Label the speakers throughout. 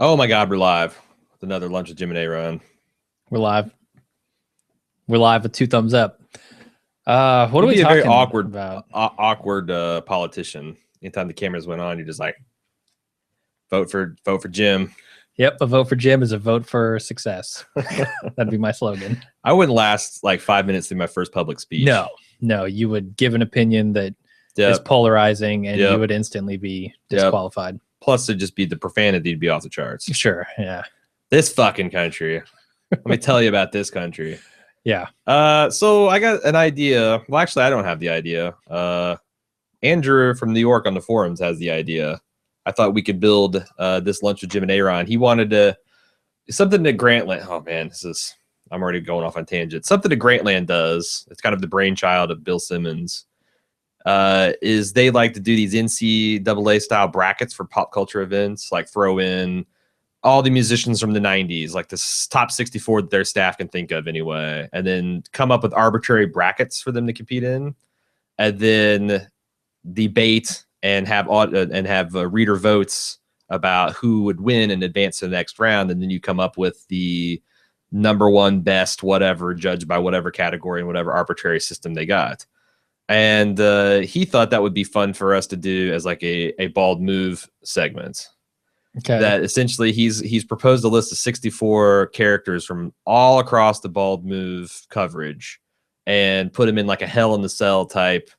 Speaker 1: Oh my God, we're live with another Lunch with Jim and A.Ron.
Speaker 2: We're live. We're live with 2 thumbs up. What are we talking
Speaker 1: very
Speaker 2: about?
Speaker 1: awkward politician. Anytime the cameras went on, you're just like, vote for Jim.
Speaker 2: Yep, a vote for Jim is a vote for success. That'd be my slogan.
Speaker 1: I wouldn't last like 5 minutes through my first public speech.
Speaker 2: No, you would give an opinion that is polarizing, and you would instantly be disqualified.
Speaker 1: Plus, it'd just be the profanity to be off the charts.
Speaker 2: Sure, yeah.
Speaker 1: This fucking country. Let me tell you about this country.
Speaker 2: Yeah.
Speaker 1: So I got an idea. Well, actually, I don't have the idea. Andrew from New York on the forums has the idea. I thought we could build this Lunch with Jim and A.Ron. He wanted to something that Grantland. Oh man, I'm already going off on tangent. Something that Grantland does. It's kind of the brainchild of Bill Simmons. Is they like to do these NCAA style brackets for pop culture events, like throw in all the musicians from the 90s, like the top 64 that their staff can think of anyway, and then come up with arbitrary brackets for them to compete in, and then debate and have reader votes about who would win and advance to the next round, and then you come up with the #1 best whatever, judged by whatever category and whatever arbitrary system they got. And he thought that would be fun for us to do as like a bald move segment.
Speaker 2: Okay.
Speaker 1: That essentially he's proposed a list of 64 characters from all across the bald move coverage, and put them in like a Hell in the Cell type.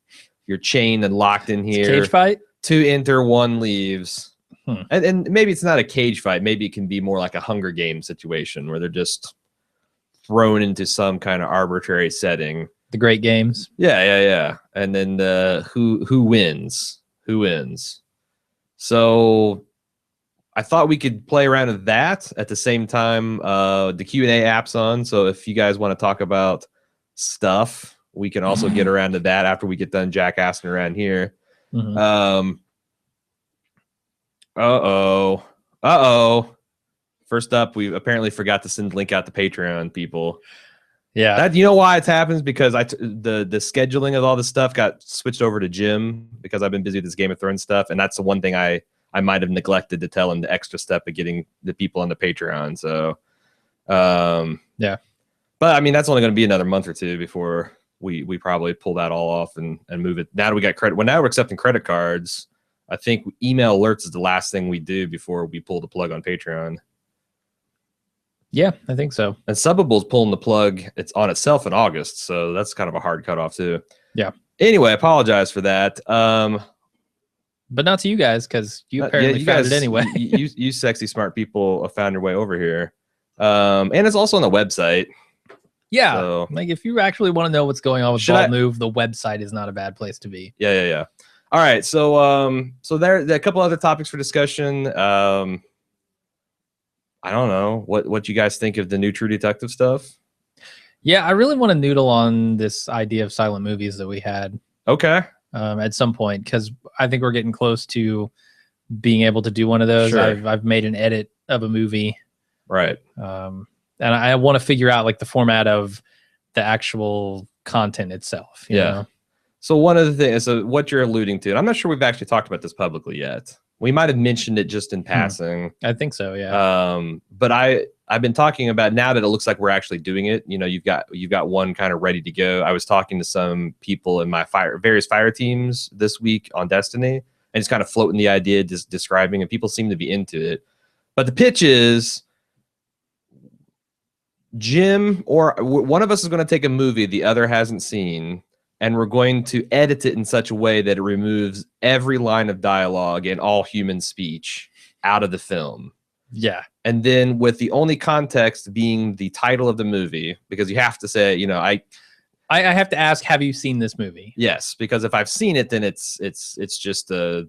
Speaker 1: You're chained and locked in here.
Speaker 2: Cage fight.
Speaker 1: 2 enter, 1 leaves. And maybe it's not a cage fight. Maybe it can be more like a Hunger Games situation where they're just thrown into some kind of arbitrary setting.
Speaker 2: The Great Games.
Speaker 1: Yeah. And then who wins? Who wins? So I thought we could play around with that at the same time. The Q&A app's on, so if you guys want to talk about stuff, we can also get around to that after we get done jackassing around here. First up, we apparently forgot to send the link out to Patreon people.
Speaker 2: Yeah,
Speaker 1: you know why it happens? Because the scheduling of all this stuff got switched over to Jim because I've been busy with this Game of Thrones stuff, and that's the one thing I might have neglected to tell him, the extra step of getting the people on the Patreon. So,
Speaker 2: yeah.
Speaker 1: But I mean, that's only going to be another month or two before we probably pull that all off and move it. Now that we got credit, well, now we're accepting credit cards. I think email alerts is the last thing we do before we pull the plug on Patreon.
Speaker 2: Yeah, I think so.
Speaker 1: And Subbable's pulling the plug. It's on itself in August, so that's kind of a hard cutoff too.
Speaker 2: Yeah.
Speaker 1: Anyway, I apologize for that.
Speaker 2: But not to you guys, because you apparently found it anyway.
Speaker 1: you sexy smart people have found your way over here. And it's also on the website.
Speaker 2: Yeah.
Speaker 1: So,
Speaker 2: like if you actually want to know what's going on with Bald Move, the website is not a bad place to be.
Speaker 1: Yeah. All right. So there are a couple other topics for discussion. I don't know what you guys think of the new True Detective stuff.
Speaker 2: Yeah, I really want to noodle on this idea of silent movies that we had.
Speaker 1: Okay.
Speaker 2: At some point, because I think we're getting close to being able to do one of those.
Speaker 1: Sure.
Speaker 2: I've made an edit of a movie.
Speaker 1: Right.
Speaker 2: And I want to figure out like the format of the actual content itself. You know?
Speaker 1: So one of the things, so what you're alluding to, and I'm not sure we've actually talked about this publicly yet. We might have mentioned it just in passing.
Speaker 2: I think so, yeah.
Speaker 1: But I've been talking about, now that it looks like we're actually doing it, you know, you've got one kind of ready to go. I was talking to some people in my various fire teams this week on Destiny, and just kind of floating the idea, just describing, and people seem to be into it. But the pitch is Jim or one of us is going to take a movie the other hasn't seen, and we're going to edit it in such a way that it removes every line of dialogue and all human speech out of the film.
Speaker 2: Yeah.
Speaker 1: And then with the only context being the title of the movie, because you have to say, you know, I
Speaker 2: have to ask, have you seen this movie?
Speaker 1: Yes, because if I've seen it, then it's just a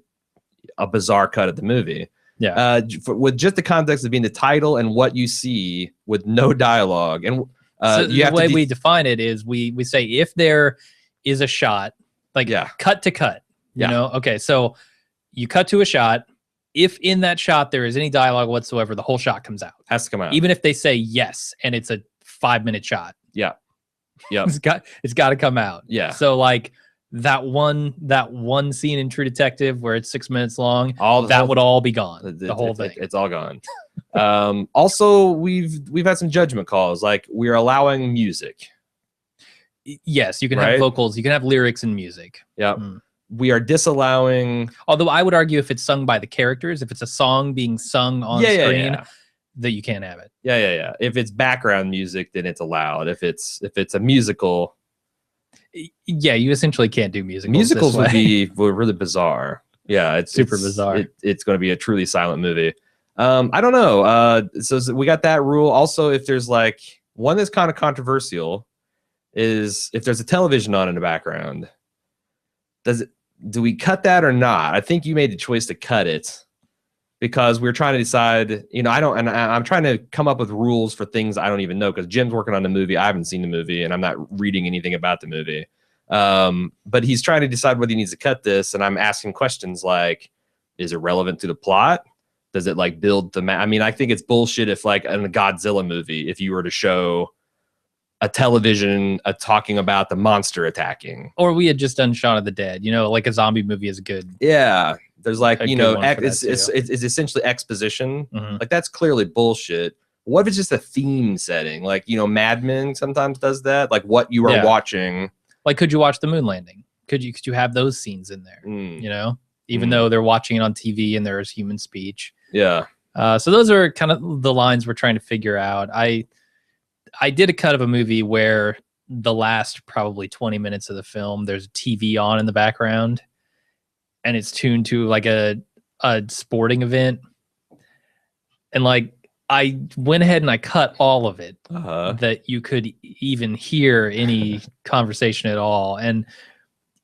Speaker 1: bizarre cut of the movie.
Speaker 2: Yeah.
Speaker 1: With just the context of being the title and what you see with no dialogue. And
Speaker 2: so the way we define it is we say if there is a shot, like cut to cut, you know? Okay, so you cut to a shot. If in that shot there is any dialogue whatsoever, the whole shot comes out.
Speaker 1: Has to come out.
Speaker 2: Even if they say yes and it's a 5-minute shot.
Speaker 1: Yeah.
Speaker 2: It's got to come out.
Speaker 1: Yeah.
Speaker 2: So like that one scene in True Detective where it's 6 minutes long, that would all be gone. The whole thing.
Speaker 1: It's all gone. Also, we've had some judgment calls, like we're allowing music.
Speaker 2: Yes, you can have vocals, you can have lyrics and music.
Speaker 1: Yeah. We are disallowing.
Speaker 2: Although I would argue if it's sung by the characters, if it's a song being sung on screen, that you can't have it.
Speaker 1: Yeah. If it's background music, then it's allowed. If it's a musical,
Speaker 2: yeah, you essentially can't do musicals.
Speaker 1: Musicals would be really bizarre. Yeah, it's
Speaker 2: super bizarre.
Speaker 1: It's going to be a truly silent movie. I don't know. So we got that rule. Also, if there's like one that's kind of controversial, is if there's a television on in the background, do we cut that or not? I think you made the choice to cut it because we're trying to decide, I'm trying to come up with rules for things I don't even know because Jim's working on the movie. I haven't seen the movie and I'm not reading anything about the movie. But he's trying to decide whether he needs to cut this. And I'm asking questions like, is it relevant to the plot? Does it like build the I think it's bullshit if like in a Godzilla movie, if you were to show a television talking about the monster attacking,
Speaker 2: or we had just done Shaun of the Dead, like a zombie movie is good.
Speaker 1: Yeah, there's like it's essentially exposition. Like that's clearly bullshit. What if it's just a theme setting? Like Mad Men sometimes does that. Like what you are watching.
Speaker 2: Like could you watch the moon landing? Could you have those scenes in there? Even though they're watching it on TV and there is human speech.
Speaker 1: Yeah.
Speaker 2: So those are kind of the lines we're trying to figure out. I did a cut of a movie where the last probably 20 minutes of the film, there's a TV on in the background and it's tuned to like a sporting event. And like, I went ahead and I cut all of it that you could even hear any conversation at all. And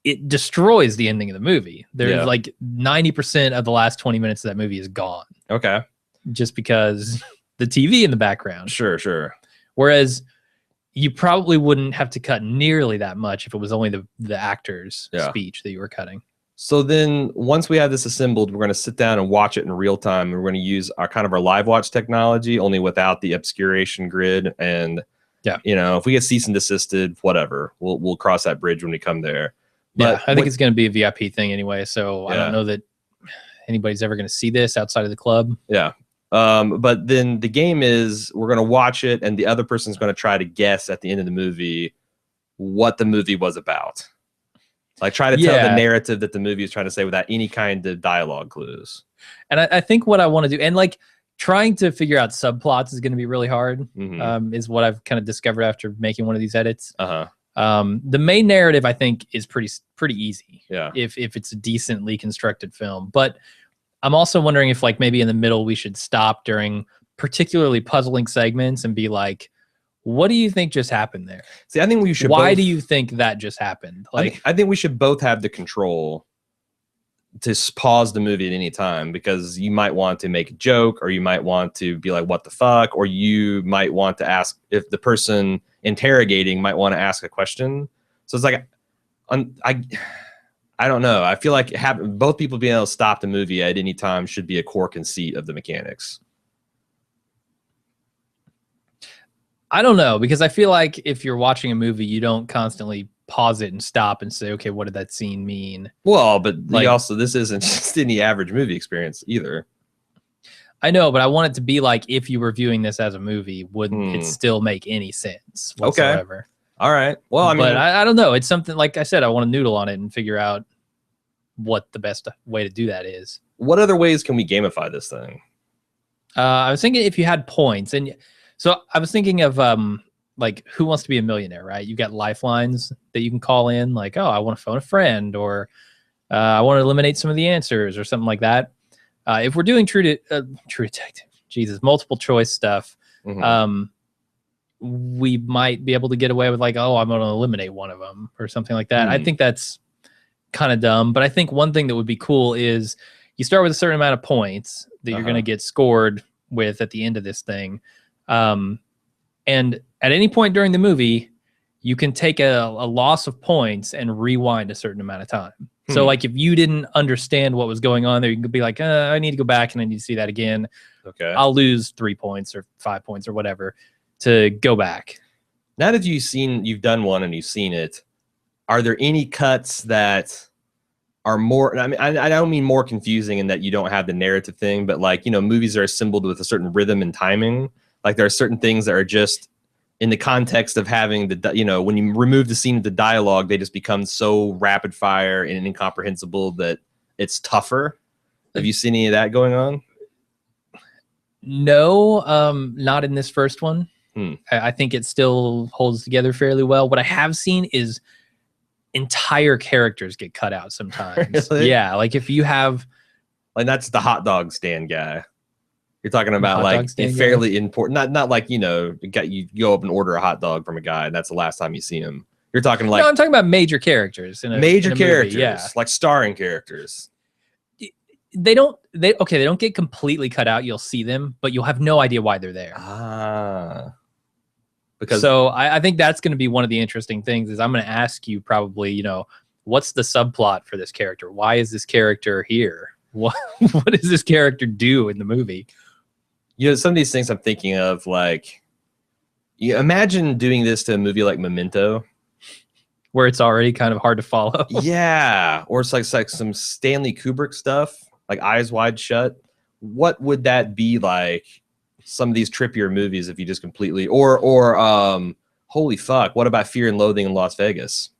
Speaker 2: it destroys the ending of the movie. There's like 90% of the last 20 minutes of that movie is gone.
Speaker 1: Okay.
Speaker 2: Just because the TV in the background.
Speaker 1: Sure.
Speaker 2: Whereas you probably wouldn't have to cut nearly that much if it was only the actor's speech that you were cutting.
Speaker 1: So then once we have this assembled, we're going to sit down and watch it in real time. We're going to use our live watch technology, only without the obscuration grid. And, if we get cease and desisted, whatever, we'll cross that bridge when we come there. But
Speaker 2: I think it's going to be a VIP thing anyway. So I don't know that anybody's ever going to see this outside of the club.
Speaker 1: Yeah. But then the game is we're going to watch it and the other person's going to try to guess at the end of the movie what the movie was about. Like try to tell the narrative that the movie is trying to say without any kind of dialogue clues.
Speaker 2: And I think what I want to do, and like trying to figure out subplots is going to be really hard, is what I've kind of discovered after making one of these edits. The main narrative I think is pretty easy.
Speaker 1: Yeah.
Speaker 2: If it's a decently constructed film, but I'm also wondering if like maybe in the middle we should stop during particularly puzzling segments and be like, what do you think just happened there?
Speaker 1: See, I think we should.
Speaker 2: Why do you think that just happened? Like,
Speaker 1: I think we should both have the control to pause the movie at any time because you might want to make a joke or you might want to be like, what the fuck? Or you might want to ask if the person interrogating might want to ask a question. So it's like, I don't know. I feel like both people being able to stop the movie at any time should be a core conceit of the mechanics.
Speaker 2: I don't know, because I feel like if you're watching a movie, you don't constantly pause it and stop and say, okay, what did that scene mean?
Speaker 1: Well, but like, also, this isn't just any average movie experience either.
Speaker 2: I know, but I want it to be like if you were viewing this as a movie, wouldn't it still make any sense whatsoever?
Speaker 1: Okay. All right. Well, I mean,
Speaker 2: but I don't know. It's something, like I said, I want to noodle on it and figure out what the best way to do that is.
Speaker 1: What other ways can we gamify this thing?
Speaker 2: I was thinking if you had points, and so I was thinking of like Who Wants to Be a Millionaire, right? You've got lifelines that you can call in, like, oh, I want to phone a friend, or I want to eliminate some of the answers, or something like that. If we're doing True Detective, Jesus, multiple choice stuff, we might be able to get away with like, oh, I'm going to eliminate one of them or something like that. I think that's kind of dumb, but I think one thing that would be cool is you start with a certain amount of points that you're going to get scored with at the end of this thing. And at any point during the movie, you can take a loss of points and rewind a certain amount of time. So like if you didn't understand what was going on there, you could be like, I need to go back and I need to see that again.
Speaker 1: Okay.
Speaker 2: I'll lose 3 points or 5 points or whatever to go back.
Speaker 1: Now that you've done one and you've seen it, are there any cuts that are more, I mean, I don't mean more confusing in that you don't have the narrative thing, but like, you know, movies are assembled with a certain rhythm and timing. Like there are certain things that are just in the context of having the, you know, when you remove the scene of the dialogue, they just become so rapid fire and incomprehensible that it's tougher. Have you seen any of that going on?
Speaker 2: No, not in this first one. I think it still holds together fairly well. What I have seen is entire characters get cut out sometimes. Really? Yeah, like if you have,
Speaker 1: like that's the hot dog stand guy. You're talking about like a fairly important, not like, you know, you go up and order a hot dog from a guy and that's the last time you see him. You're talking like,
Speaker 2: no, I'm talking about major characters in a
Speaker 1: characters,
Speaker 2: movie, yeah.
Speaker 1: Like starring characters.
Speaker 2: They don't get completely cut out. You'll see them, but you'll have no idea why they're there. Because so I think that's going to be one of the interesting things is I'm going to ask you probably, you know, what's the subplot for this character? Why is this character here? What does this character do in the movie?
Speaker 1: You know, some of these things I'm thinking of, like, you imagine doing this to a movie like Memento,
Speaker 2: where it's already kind of hard to follow.
Speaker 1: Yeah, or it's like some Stanley Kubrick stuff, like Eyes Wide Shut. What would that be like? Some of these trippier movies, if you just completely, or holy fuck, what about Fear and Loathing in Las Vegas?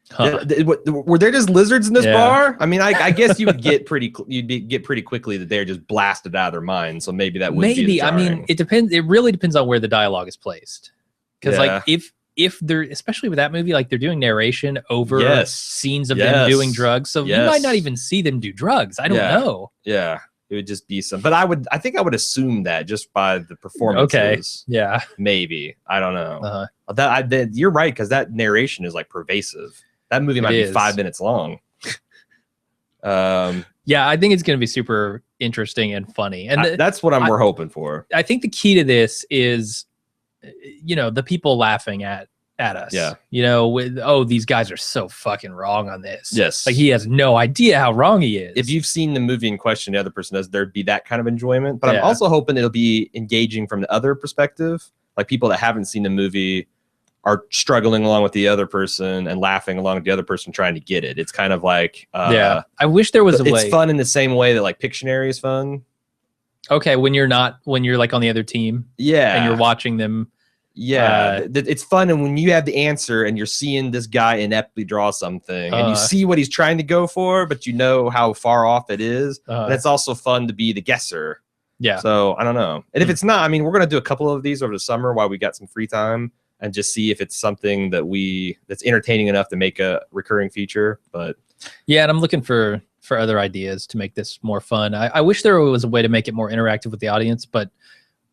Speaker 1: Huh. Were there just lizards in this bar? I mean, I guess you would get pretty quickly that they're just blasted out of their minds. So maybe that would be
Speaker 2: I mean, it depends. It really depends on where the dialogue is placed. Because like if they're, especially with that movie, like they're doing narration over scenes of them doing drugs, so you might not even see them do drugs. I don't know.
Speaker 1: Yeah. It would just be some, but I think I would assume that just by the performances.
Speaker 2: Okay. Yeah.
Speaker 1: Maybe. I don't know. You're right, because that narration is like pervasive. That movie might be 5 minutes long.
Speaker 2: Yeah, I think it's going to be super interesting and funny, and
Speaker 1: that's what we're hoping for.
Speaker 2: I think the key to this is, you know, the people laughing at us. Yeah. You know, with, oh, these guys are so fucking wrong on this.
Speaker 1: Yes.
Speaker 2: Like he has no idea how wrong he is.
Speaker 1: If you've seen the movie in question, the other person does, there'd be that kind of enjoyment. But I'm also hoping it'll be engaging from the other perspective. Like people that haven't seen the movie are struggling along with the other person and laughing along with the other person trying to get it. It's kind of like,
Speaker 2: I wish there was a way.
Speaker 1: It's fun in the same way that like Pictionary is fun.
Speaker 2: Okay. When you're like on the other team. Yeah. And you're watching them.
Speaker 1: Yeah, it's fun, and when you have the answer and you're seeing this guy ineptly draw something, and you see what he's trying to go for, but you know how far off it is, and it's also fun to be the guesser. Yeah. So I don't know, and if it's not, I mean, we're gonna do a couple of these over the summer while we got some free time, and just see if it's something that's entertaining enough to make a recurring feature. But
Speaker 2: yeah, and I'm looking for other ideas to make this more fun. I wish there was a way to make it more interactive with the audience, but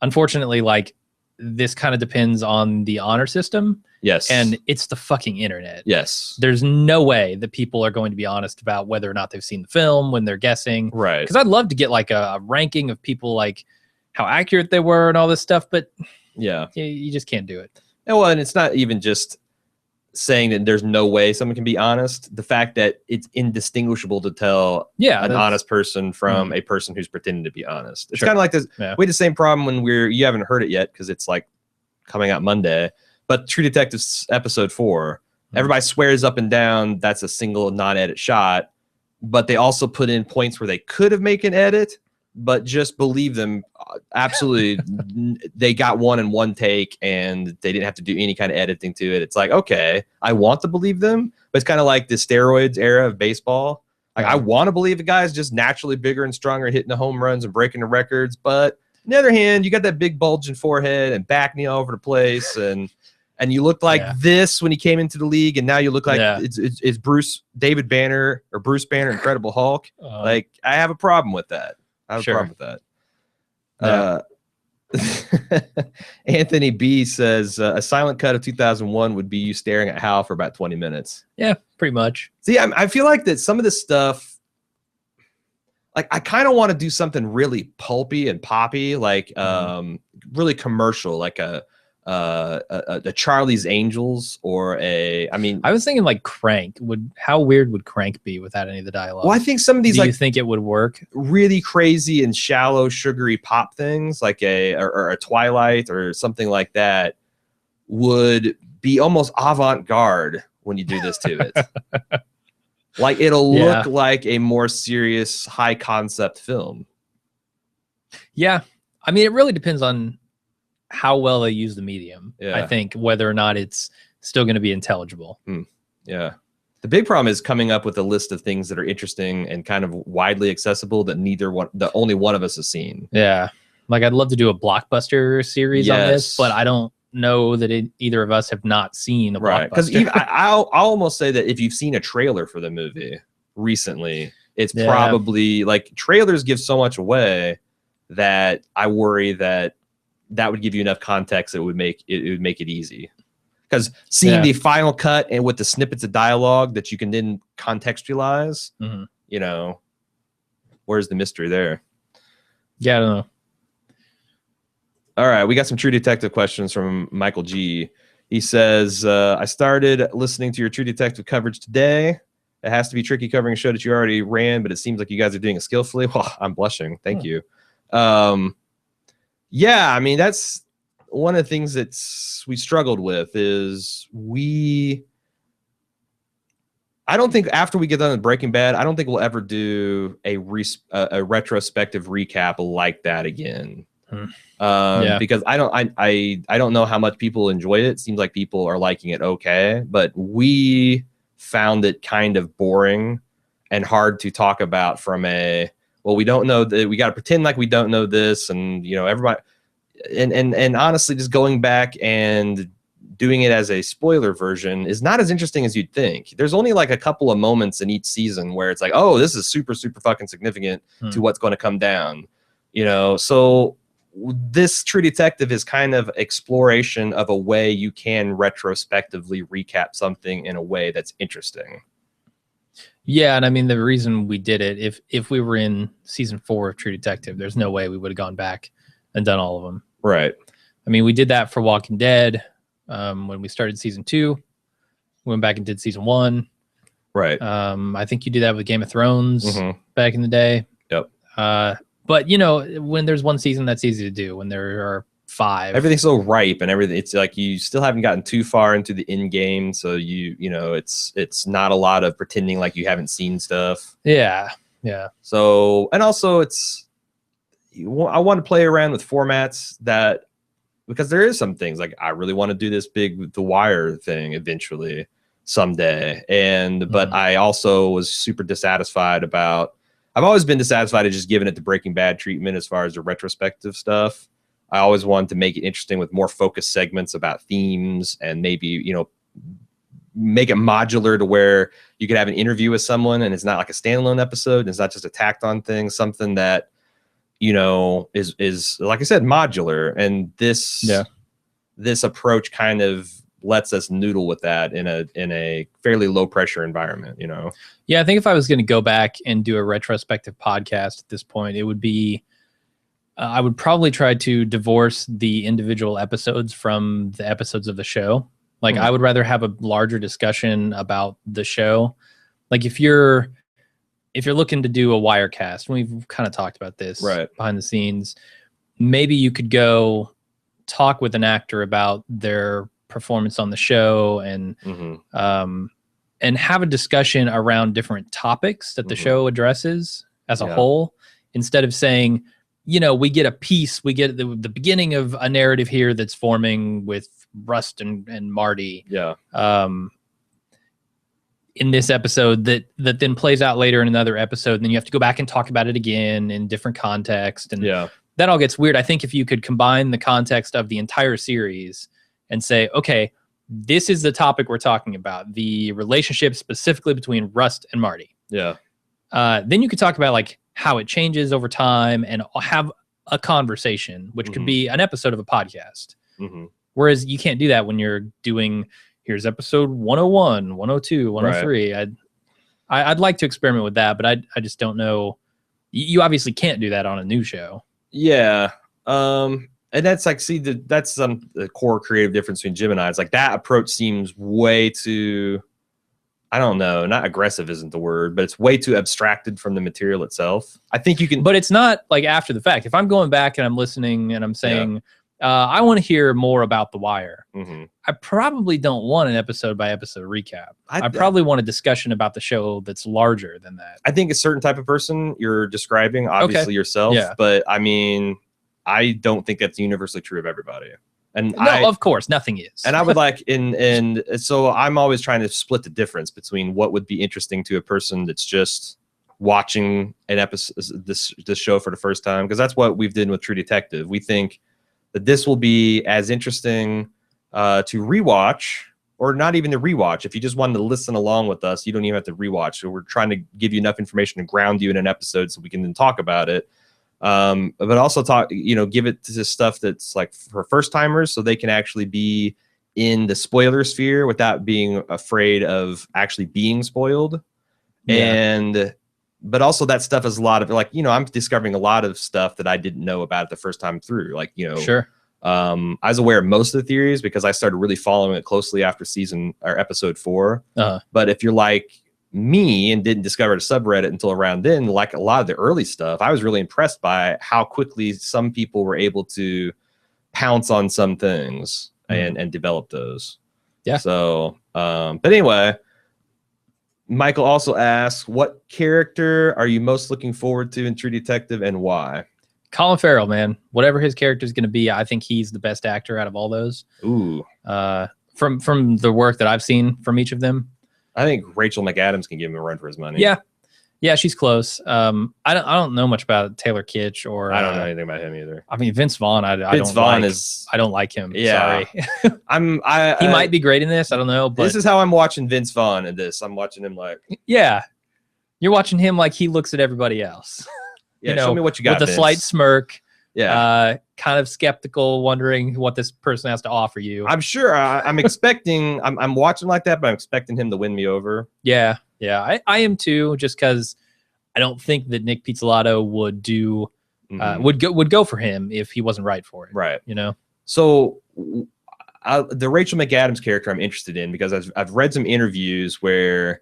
Speaker 2: unfortunately, like, this kind of depends on the honor system. Yes. And it's the fucking internet.
Speaker 1: Yes.
Speaker 2: There's no way that people are going to be honest about whether or not they've seen the film when they're guessing.
Speaker 1: Right.
Speaker 2: Because I'd love to get like a ranking of people, like how accurate they were and all this stuff, but yeah, you just can't do it.
Speaker 1: And well, and it's not even just saying that there's no way someone can be honest. The fact that it's indistinguishable to tell an honest person from a person who's pretending to be honest. It's kind of like this. Yeah. We had the same problem when you haven't heard it yet because it's like coming out Monday, but True Detectives episode 4, everybody swears up and down that's a single non-edit shot, but they also put in points where they could have made an edit, but just believe them. Absolutely. They got one in one take and they didn't have to do any kind of editing to it. It's like, okay, I want to believe them, but it's kind of like the steroids era of baseball. Like I want to believe the guy's just naturally bigger and stronger, hitting the home runs and breaking the records. But on the other hand, you got that big bulging forehead and back knee all over the place. And you looked like this when he came into the league. And now you look like it's David Banner or Bruce Banner, Incredible Hulk. Like I have a problem with that. I have a problem with that. Anthony B says a silent cut of 2001 would be you staring at Hal for about 20 minutes.
Speaker 2: Yeah, pretty much.
Speaker 1: See, I feel like that some of this stuff, like I kind of want to do something really pulpy and poppy, like really commercial, like a Charlie's Angels or I was
Speaker 2: thinking like Crank. How weird would Crank be without any of the dialogue?
Speaker 1: Well, I think some of these,
Speaker 2: do you think it would work?
Speaker 1: Really crazy and shallow, sugary pop things like a Twilight or something like that would be almost avant-garde when you do this to it. Like it'll look like a more serious, high concept film.
Speaker 2: Yeah. I mean, it really depends on how well they use the medium.
Speaker 1: Yeah.
Speaker 2: I think whether or not it's still going to be intelligible.
Speaker 1: Yeah. The big problem is coming up with a list of things that are interesting and kind of widely accessible that only one of us has seen.
Speaker 2: Yeah. Like I'd love to do a blockbuster series on this, but I don't know that either of us have not seen a blockbuster.
Speaker 1: Because I'll almost say that if you've seen a trailer for the movie recently, it's probably like trailers give so much away that I worry that would give you enough context that it would make it easy. Because seeing the final cut and with the snippets of dialogue that you can then contextualize, you know, where's the mystery there?
Speaker 2: Yeah, I don't know.
Speaker 1: All right, we got some True Detective questions from Michael G. He says, I started listening to your True Detective coverage today. It has to be tricky covering a show that you already ran, but it seems like you guys are doing it skillfully. Well, I'm blushing. Thank you. Yeah, I mean, that's one of the things that we struggled with is I don't think after we get done with Breaking Bad, I don't think we'll ever do a retrospective recap like that again. Because I don't know how much people enjoy it. It seems like people are liking it okay, but we found it kind of boring and hard to talk about from well, we don't know that, we got to pretend like we don't know this, and you know, everybody, and honestly, just going back and doing it as a spoiler version is not as interesting as you'd think. There's only like a couple of moments in each season where it's like, oh, this is super fucking significant to what's going to come down, you know. So this True Detective is kind of exploration of a way you can retrospectively recap something in a way that's interesting.
Speaker 2: Yeah, and I mean, the reason we did it, if we were in season 4 of True Detective, there's no way we would have gone back and done all of them.
Speaker 1: Right.
Speaker 2: I mean, we did that for Walking Dead when we started season 2. We went back and did season 1.
Speaker 1: Right.
Speaker 2: I think you did that with Game of Thrones back in the day.
Speaker 1: Yep.
Speaker 2: But, you know, when there's one season, that's easy to do. When there are 5.
Speaker 1: Everything's so ripe and everything. It's like you still haven't gotten too far into the end game. So, you know, it's not a lot of pretending like you haven't seen stuff.
Speaker 2: Yeah. Yeah.
Speaker 1: So, and also I want to play around with formats because there is some things like I really want to do this big The Wire thing eventually someday. But I also was super dissatisfied I've always been dissatisfied of just giving it the Breaking Bad treatment as far as the retrospective stuff. I always wanted to make it interesting with more focused segments about themes and maybe, you know, make it modular to where you could have an interview with someone and it's not like a standalone episode. And it's not just a tacked on thing, something that, you know, is like I said, modular. And this approach kind of lets us noodle with that in a fairly low pressure environment, you know?
Speaker 2: Yeah. I think if I was going to go back and do a retrospective podcast at this point, it would be, I would probably try to divorce the individual episodes from the episodes of the show. Like I would rather have a larger discussion about the show. Like if you're looking to do a Wirecast, and we've kind of talked about this behind the scenes, maybe you could go talk with an actor about their performance on the show and have a discussion around different topics that the show addresses as a whole, instead of saying, you know, we get a piece, we get the beginning of a narrative here that's forming with Rust and Marty. Yeah. In this episode that then plays out later in another episode, and then you have to go back and talk about it again in different context. And that all gets weird. I think if you could combine the context of the entire series and say, okay, this is the topic we're talking about, the relationship specifically between Rust and Marty. Yeah. Then you could talk about like how it changes over time and have a conversation, which could be an episode of a podcast. Whereas you can't do that when you're doing, here's episode 101, 102, 103. Right. I'd like to experiment with that, but I just don't know. You obviously can't do that on a new show. Yeah. And that's like, see, that's the core creative difference between Jim and I. It's like that approach seems way too, I don't know, not aggressive isn't the word, but it's way too abstracted from the material itself. I think you can, but it's not like after the fact. If I'm going back and I'm listening and I'm saying, I want to hear more about The Wire.
Speaker 1: Mm-hmm.
Speaker 2: I probably don't want an episode by episode recap. I probably want a discussion about the show that's larger than that.
Speaker 1: I think a certain type of person you're describing, obviously yourself, but I mean, I don't think that's universally true of everybody. And
Speaker 2: no, of course, nothing is.
Speaker 1: And I would like so I'm always trying to split the difference between what would be interesting to a person that's just watching an episode, this show for the first time, because that's what we've done with True Detective. We think that this will be as interesting to rewatch, or not even to rewatch. If you just wanted to listen along with us, you don't even have to rewatch. So we're trying to give you enough information to ground you in an episode so we can then talk about it. But also give it to stuff that's like for first timers, so they can actually be in the spoiler sphere without being afraid of actually being spoiled. Yeah. But also that stuff is a lot of I'm discovering a lot of stuff that I didn't know about the first time through.
Speaker 2: Sure.
Speaker 1: I was aware of most of the theories because I started really following it closely after episode 4. But if you're like me and didn't discover the subreddit until around then, like a lot of the early stuff, I was really impressed by how quickly some people were able to pounce on some things and develop those.
Speaker 2: Yeah.
Speaker 1: So, but anyway, Michael also asks, what character are you most looking forward to in True Detective and why?
Speaker 2: Colin Farrell, man. Whatever his character is going to be, I think he's the best actor out of all those.
Speaker 1: Ooh.
Speaker 2: From the work that I've seen from each of them.
Speaker 1: I think Rachel McAdams can give him a run for his money.
Speaker 2: Yeah, she's close. I don't know much about Taylor Kitsch, or
Speaker 1: I don't know anything about him either.
Speaker 2: I mean, Vince Vaughn. I don't like him.
Speaker 1: Yeah.
Speaker 2: Sorry. He might be great in this. I don't know. But
Speaker 1: this is how I'm watching Vince Vaughn in this. I'm watching him like.
Speaker 2: Yeah, you're watching him like he looks at everybody else.
Speaker 1: Yeah, show me what you got.
Speaker 2: With a slight smirk.
Speaker 1: Yeah.
Speaker 2: Kind of skeptical, wondering what this person has to offer you.
Speaker 1: I'm sure. I'm expecting. I'm watching like that, but I'm expecting him to win me over.
Speaker 2: Yeah. I am too. Just because I don't think that Nick Pizzolatto would do would go for him if he wasn't right for it.
Speaker 1: Right.
Speaker 2: So
Speaker 1: the Rachel McAdams character I'm interested in, because I've read some interviews where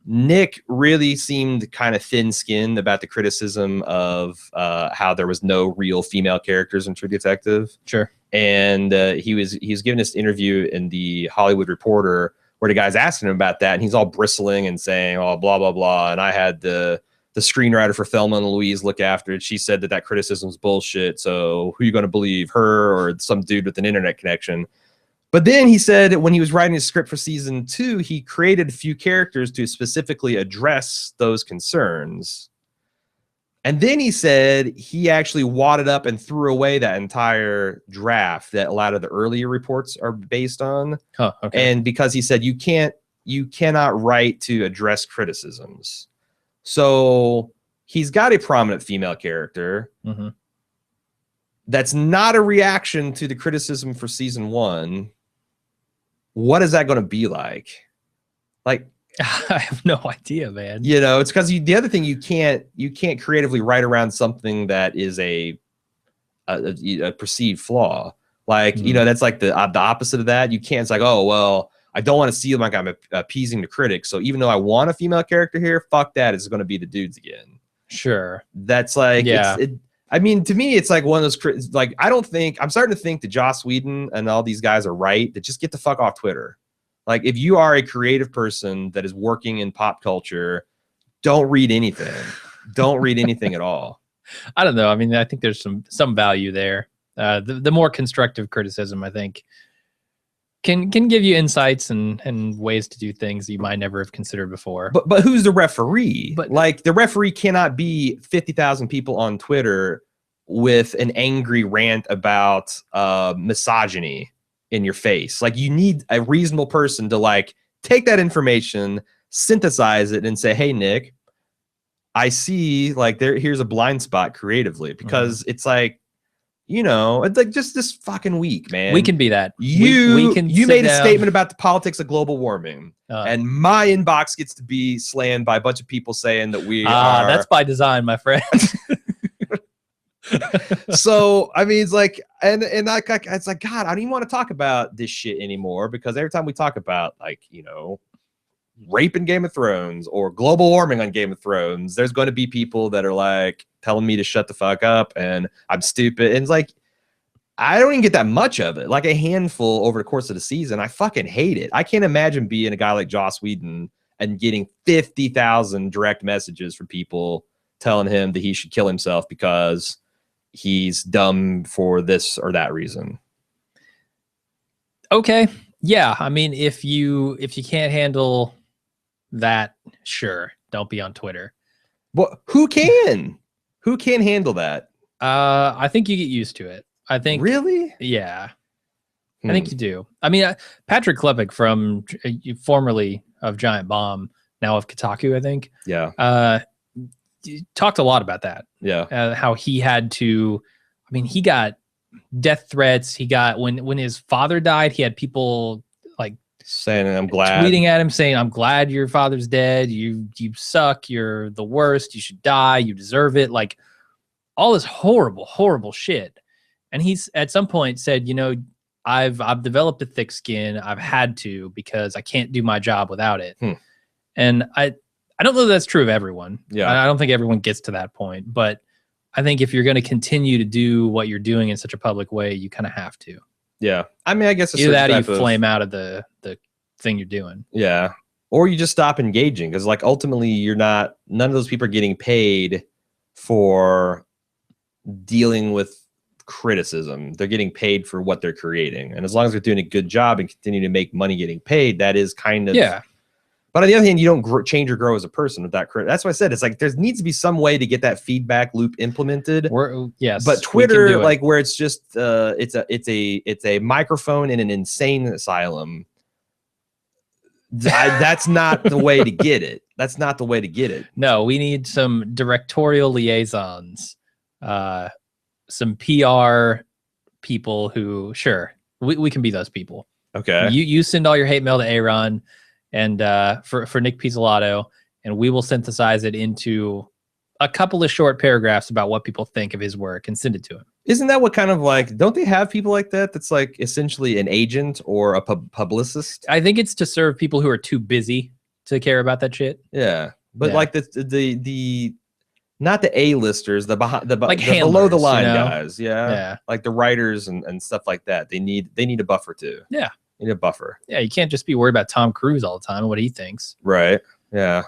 Speaker 1: Nick really seemed kind of thin-skinned about the criticism of how there was no real female characters in True Detective.
Speaker 2: Sure.
Speaker 1: And he was giving this interview in the Hollywood Reporter where the guy's asking him about that, and he's all bristling and saying, "Oh, blah blah blah." And I had the screenwriter for Thelma and Louise look after it. She said that criticism was bullshit. So who are you going to believe, her or some dude with an internet connection? But then he said when he was writing his script for season 2, he created a few characters to specifically address those concerns. And then he said he actually wadded up and threw away that entire draft that a lot of the earlier reports are based on.
Speaker 2: Huh, okay.
Speaker 1: And because he said you cannot write to address criticisms. So he's got a prominent female character.
Speaker 2: Mm-hmm.
Speaker 1: That's not a reaction to the criticism for season 1. What is that going to be like? Like,
Speaker 2: I have no idea, man.
Speaker 1: It's because the other thing, you can't creatively write around something that is a perceived flaw. Like, that's like the opposite of that. You can't. It's like, oh well, I don't want to seem like I'm appeasing the critics. So even though I want a female character here, fuck that. It's going to be the dudes again.
Speaker 2: Sure.
Speaker 1: That's like,
Speaker 2: yeah.
Speaker 1: I mean, to me, it's like one of those, like, I'm starting to think that Joss Whedon and all these guys are right, that just get the fuck off Twitter. Like, if you are a creative person that is working in pop culture, don't read anything. Don't read anything at all.
Speaker 2: I don't know. I mean, I think there's some value there. The more constructive criticism, I think, can give you insights and ways to do things that you might never have considered before.
Speaker 1: But who's the referee? But like, the referee cannot be 50,000 people on Twitter with an angry rant about misogyny in your face. Like, you need a reasonable person to like take that information, synthesize it, and say, "Hey, Nick, I see like here's a blind spot creatively," because it's like, it's like just this fucking week, man.
Speaker 2: We can be that.
Speaker 1: You made a statement about the politics of global warming, and my inbox gets to be slammed by a bunch of people saying that we are.
Speaker 2: That's by design, my friend.
Speaker 1: So I mean, it's like, and it's like, God, I don't even want to talk about this shit anymore, because every time we talk about like, rape in Game of Thrones or global warming on Game of Thrones, there's going to be people that are like telling me to shut the fuck up and I'm stupid. And it's like, I don't even get that much of it. Like a handful over the course of the season. I fucking hate it. I can't imagine being a guy like Joss Whedon and getting 50,000 direct messages from people telling him that he should kill himself because he's dumb for this or that reason.
Speaker 2: Okay. Yeah. I mean, if you can't handle that, sure, don't be on Twitter.
Speaker 1: Well, who can? Who can handle that?
Speaker 2: I think you get used to it. I think
Speaker 1: really,
Speaker 2: yeah. I think you do. I mean, Patrick Klepek from formerly of Giant Bomb, now of Kotaku, I think.
Speaker 1: Yeah.
Speaker 2: Talked a lot about that.
Speaker 1: Yeah.
Speaker 2: How he had to. I mean, he got death threats. He got when his father died. He had people like
Speaker 1: saying, "I'm glad,"
Speaker 2: tweeting at him saying, "I'm glad your father's dead. You suck. You're the worst. You should die. You deserve it." Like all this horrible shit. And he's at some point said, you know, I've developed a thick skin. I've had to because I can't do my job without it. And I don't know that's true of everyone.
Speaker 1: Yeah.
Speaker 2: I don't think everyone gets to that point. But I think if you're going to continue to do what you're doing in such a public way, you kind of have to.
Speaker 1: Yeah. I mean, I guess
Speaker 2: either that or you flame out of the thing you're doing.
Speaker 1: Yeah. Or you just stop engaging because like ultimately none of those people are getting paid for dealing with criticism. They're getting paid for what they're creating. And as long as they're doing a good job and continue to make money getting paid, that is kind of,
Speaker 2: yeah.
Speaker 1: But on the other hand, you don't change or grow as a person with that. That's why I said it's like there needs to be some way to get that feedback loop implemented.
Speaker 2: Yes,
Speaker 1: but Twitter, like where it's just it's a microphone in an insane asylum. That's not the way to get it. That's not the way to get it.
Speaker 2: No, we need some directorial liaisons, some PR people who, sure, we can be those people.
Speaker 1: Okay.
Speaker 2: You send all your hate mail to A.Ron and for Nick Pizzolatto, and we will synthesize it into a couple of short paragraphs about what people think of his work and send it to him.
Speaker 1: Isn't that what kind of like, don't they have people like that? That's like essentially an agent or a publicist.
Speaker 2: I think it's to serve people who are too busy to care about that shit.
Speaker 1: Yeah. But like the not the A-listers, the
Speaker 2: like
Speaker 1: the
Speaker 2: handlers,
Speaker 1: below the line,
Speaker 2: you know?
Speaker 1: guys. Yeah. Like the writers and stuff like that. They need a buffer too.
Speaker 2: Yeah.
Speaker 1: They need a buffer.
Speaker 2: Yeah. You can't just be worried about Tom Cruise all the time and what he thinks.
Speaker 1: Right. Yeah.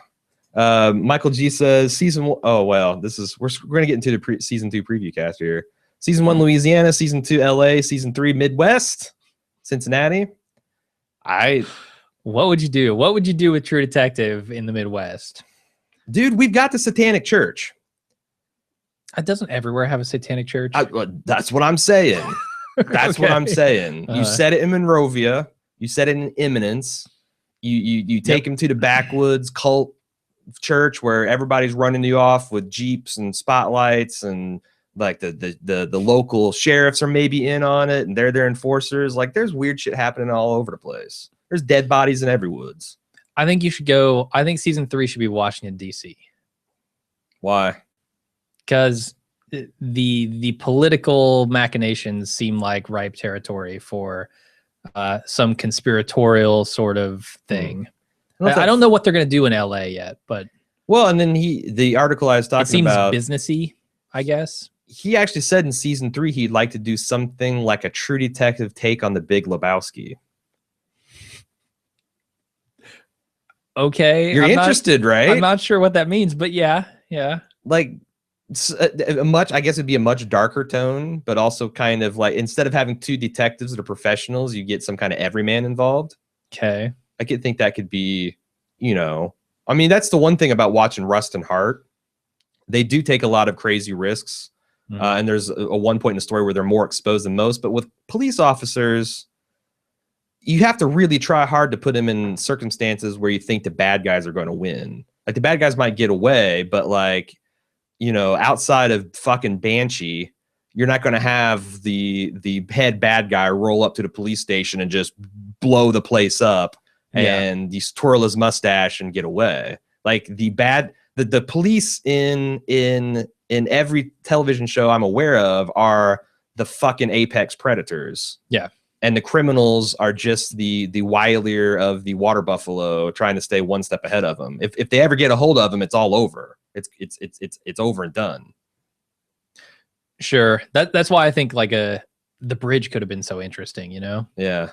Speaker 1: Michael G says season one. Oh, well, we're going to get into the season 2 preview cast here. Season 1, Louisiana, season 2, LA, season 3, Midwest, Cincinnati.
Speaker 2: What would you do? What would you do with True Detective in the Midwest?
Speaker 1: Dude, we've got the Satanic Church.
Speaker 2: Doesn't everywhere have a Satanic Church?
Speaker 1: That's what I'm saying. That's what I'm saying. You said it in Monrovia. You said it in Eminence. You take them to the backwoods cult church where everybody's running you off with jeeps and spotlights, and like the local sheriffs are maybe in on it and they're their enforcers. Like there's weird shit happening all over the place. There's dead bodies in every woods.
Speaker 2: I think you should go. I think season 3 should be Washington, D.C.
Speaker 1: Why?
Speaker 2: Because the political machinations seem like ripe territory for some conspiratorial sort of thing. I don't know what they're going to do in LA yet, but
Speaker 1: and then the article I was talking about,
Speaker 2: it seems businessy, I guess.
Speaker 1: He actually said in season 3 he'd like to do something like a True Detective take on the Big Lebowski.
Speaker 2: Okay,
Speaker 1: you're interested, right?
Speaker 2: I'm not sure what that means, but yeah.
Speaker 1: Like I guess it'd be a much darker tone, but also kind of like instead of having 2 detectives that are professionals, you get some kind of everyman involved.
Speaker 2: Okay.
Speaker 1: I could think that could be, I mean, that's the one thing about watching Rust and Hart. They do take a lot of crazy risks. And there's a one point in the story where they're more exposed than most. But with police officers, you have to really try hard to put them in circumstances where you think the bad guys are going to win. Like the bad guys might get away, but like, outside of fucking Banshee, you're not going to have the head bad guy roll up to the police station and just blow the place up and you twirl his mustache and get away. Like the police in every television show I'm aware of are the fucking apex predators.
Speaker 2: Yeah.
Speaker 1: And the criminals are just the wilier of the water buffalo trying to stay one step ahead of them. If they ever get a hold of them, it's all over. It's over and done.
Speaker 2: Sure. That's why I think like a the bridge could have been so interesting, you know?
Speaker 1: Yeah.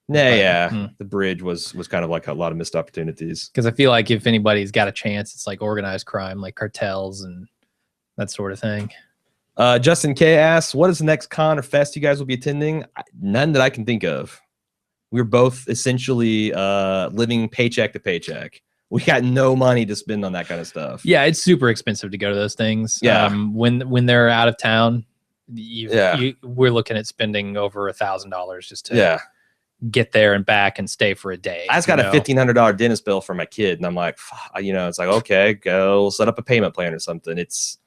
Speaker 1: The bridge was kind of like a lot of missed opportunities.
Speaker 2: Because I feel like if anybody's got a chance, it's like organized crime, like cartels and that sort of thing.
Speaker 1: Justin K asks, what is the next con or fest you guys will be attending? None that I can think of. We're both essentially living paycheck to paycheck. We got no money to spend on that kind of stuff.
Speaker 2: Yeah, it's super expensive to go to those things.
Speaker 1: Yeah.
Speaker 2: When they're out of town, we're looking at spending over $1,000 just to get there and back and stay for a day.
Speaker 1: I just got a $1,500 dentist bill for my kid, and I'm like, it's like, okay, go set up a payment plan or something. It's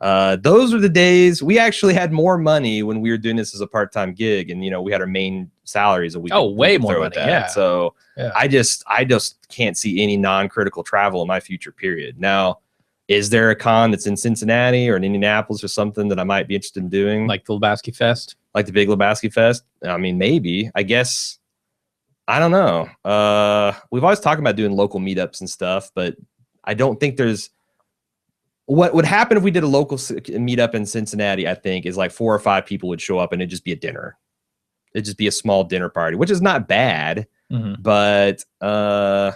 Speaker 1: those are the days. We actually had more money when we were doing this as a part-time gig, and we had our main salaries a week.
Speaker 2: Way more money. Yeah.
Speaker 1: So I just can't see any non-critical travel in my future period. Now, is there a con that's in Cincinnati or in Indianapolis or something that I might be interested in doing?
Speaker 2: Like the Lebowski Fest? Like
Speaker 1: the big Lebowski Fest? I mean, maybe. I guess. I don't know. We've always talked about doing local meetups and stuff, but I don't think there's. What would happen if we did a local meetup in Cincinnati, I think, is like 4 or 5 people would show up and it'd just be a dinner. It'd just be a small dinner party, which is not bad. But, I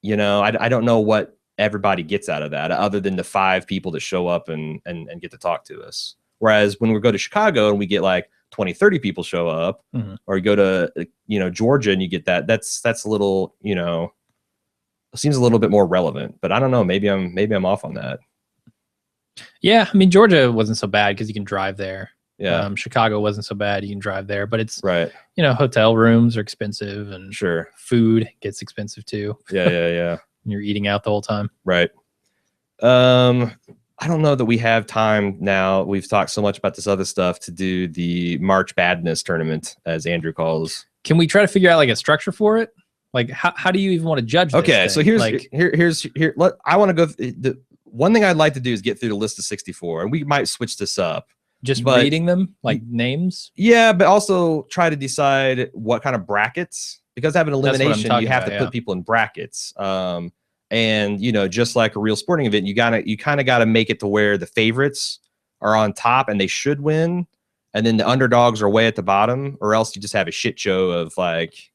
Speaker 1: don't know what everybody gets out of that other than the 5 people that show up and get to talk to us. Whereas when we go to Chicago and we get like 20, 30 people show up, or you go to, Georgia and you get that's a little, seems a little bit more relevant, but I don't know. Maybe I'm off on that.
Speaker 2: Yeah, I mean, Georgia wasn't so bad because you can drive there.
Speaker 1: Yeah.
Speaker 2: Chicago wasn't so bad. You can drive there, but it's
Speaker 1: right.
Speaker 2: Hotel rooms are expensive, and food gets expensive too.
Speaker 1: Yeah.
Speaker 2: You're eating out the whole time.
Speaker 1: Right. I don't know that we have time now. We've talked so much about this other stuff to do the March Badness tournament, as Andrew calls.
Speaker 2: Can we try to figure out like a structure for it? Like, how do you even want to judge this
Speaker 1: Okay,
Speaker 2: thing?
Speaker 1: so here's I want to go. The one thing I'd like to do is get through the list of 64, and we might switch this up.
Speaker 2: Just reading them, like names?
Speaker 1: Yeah, but also try to decide what kind of brackets, because having elimination, you have to put people in brackets. And just like a real sporting event, you kind of got to make it to where the favorites are on top and they should win, and then the underdogs are way at the bottom, or else you just have a shit show of like,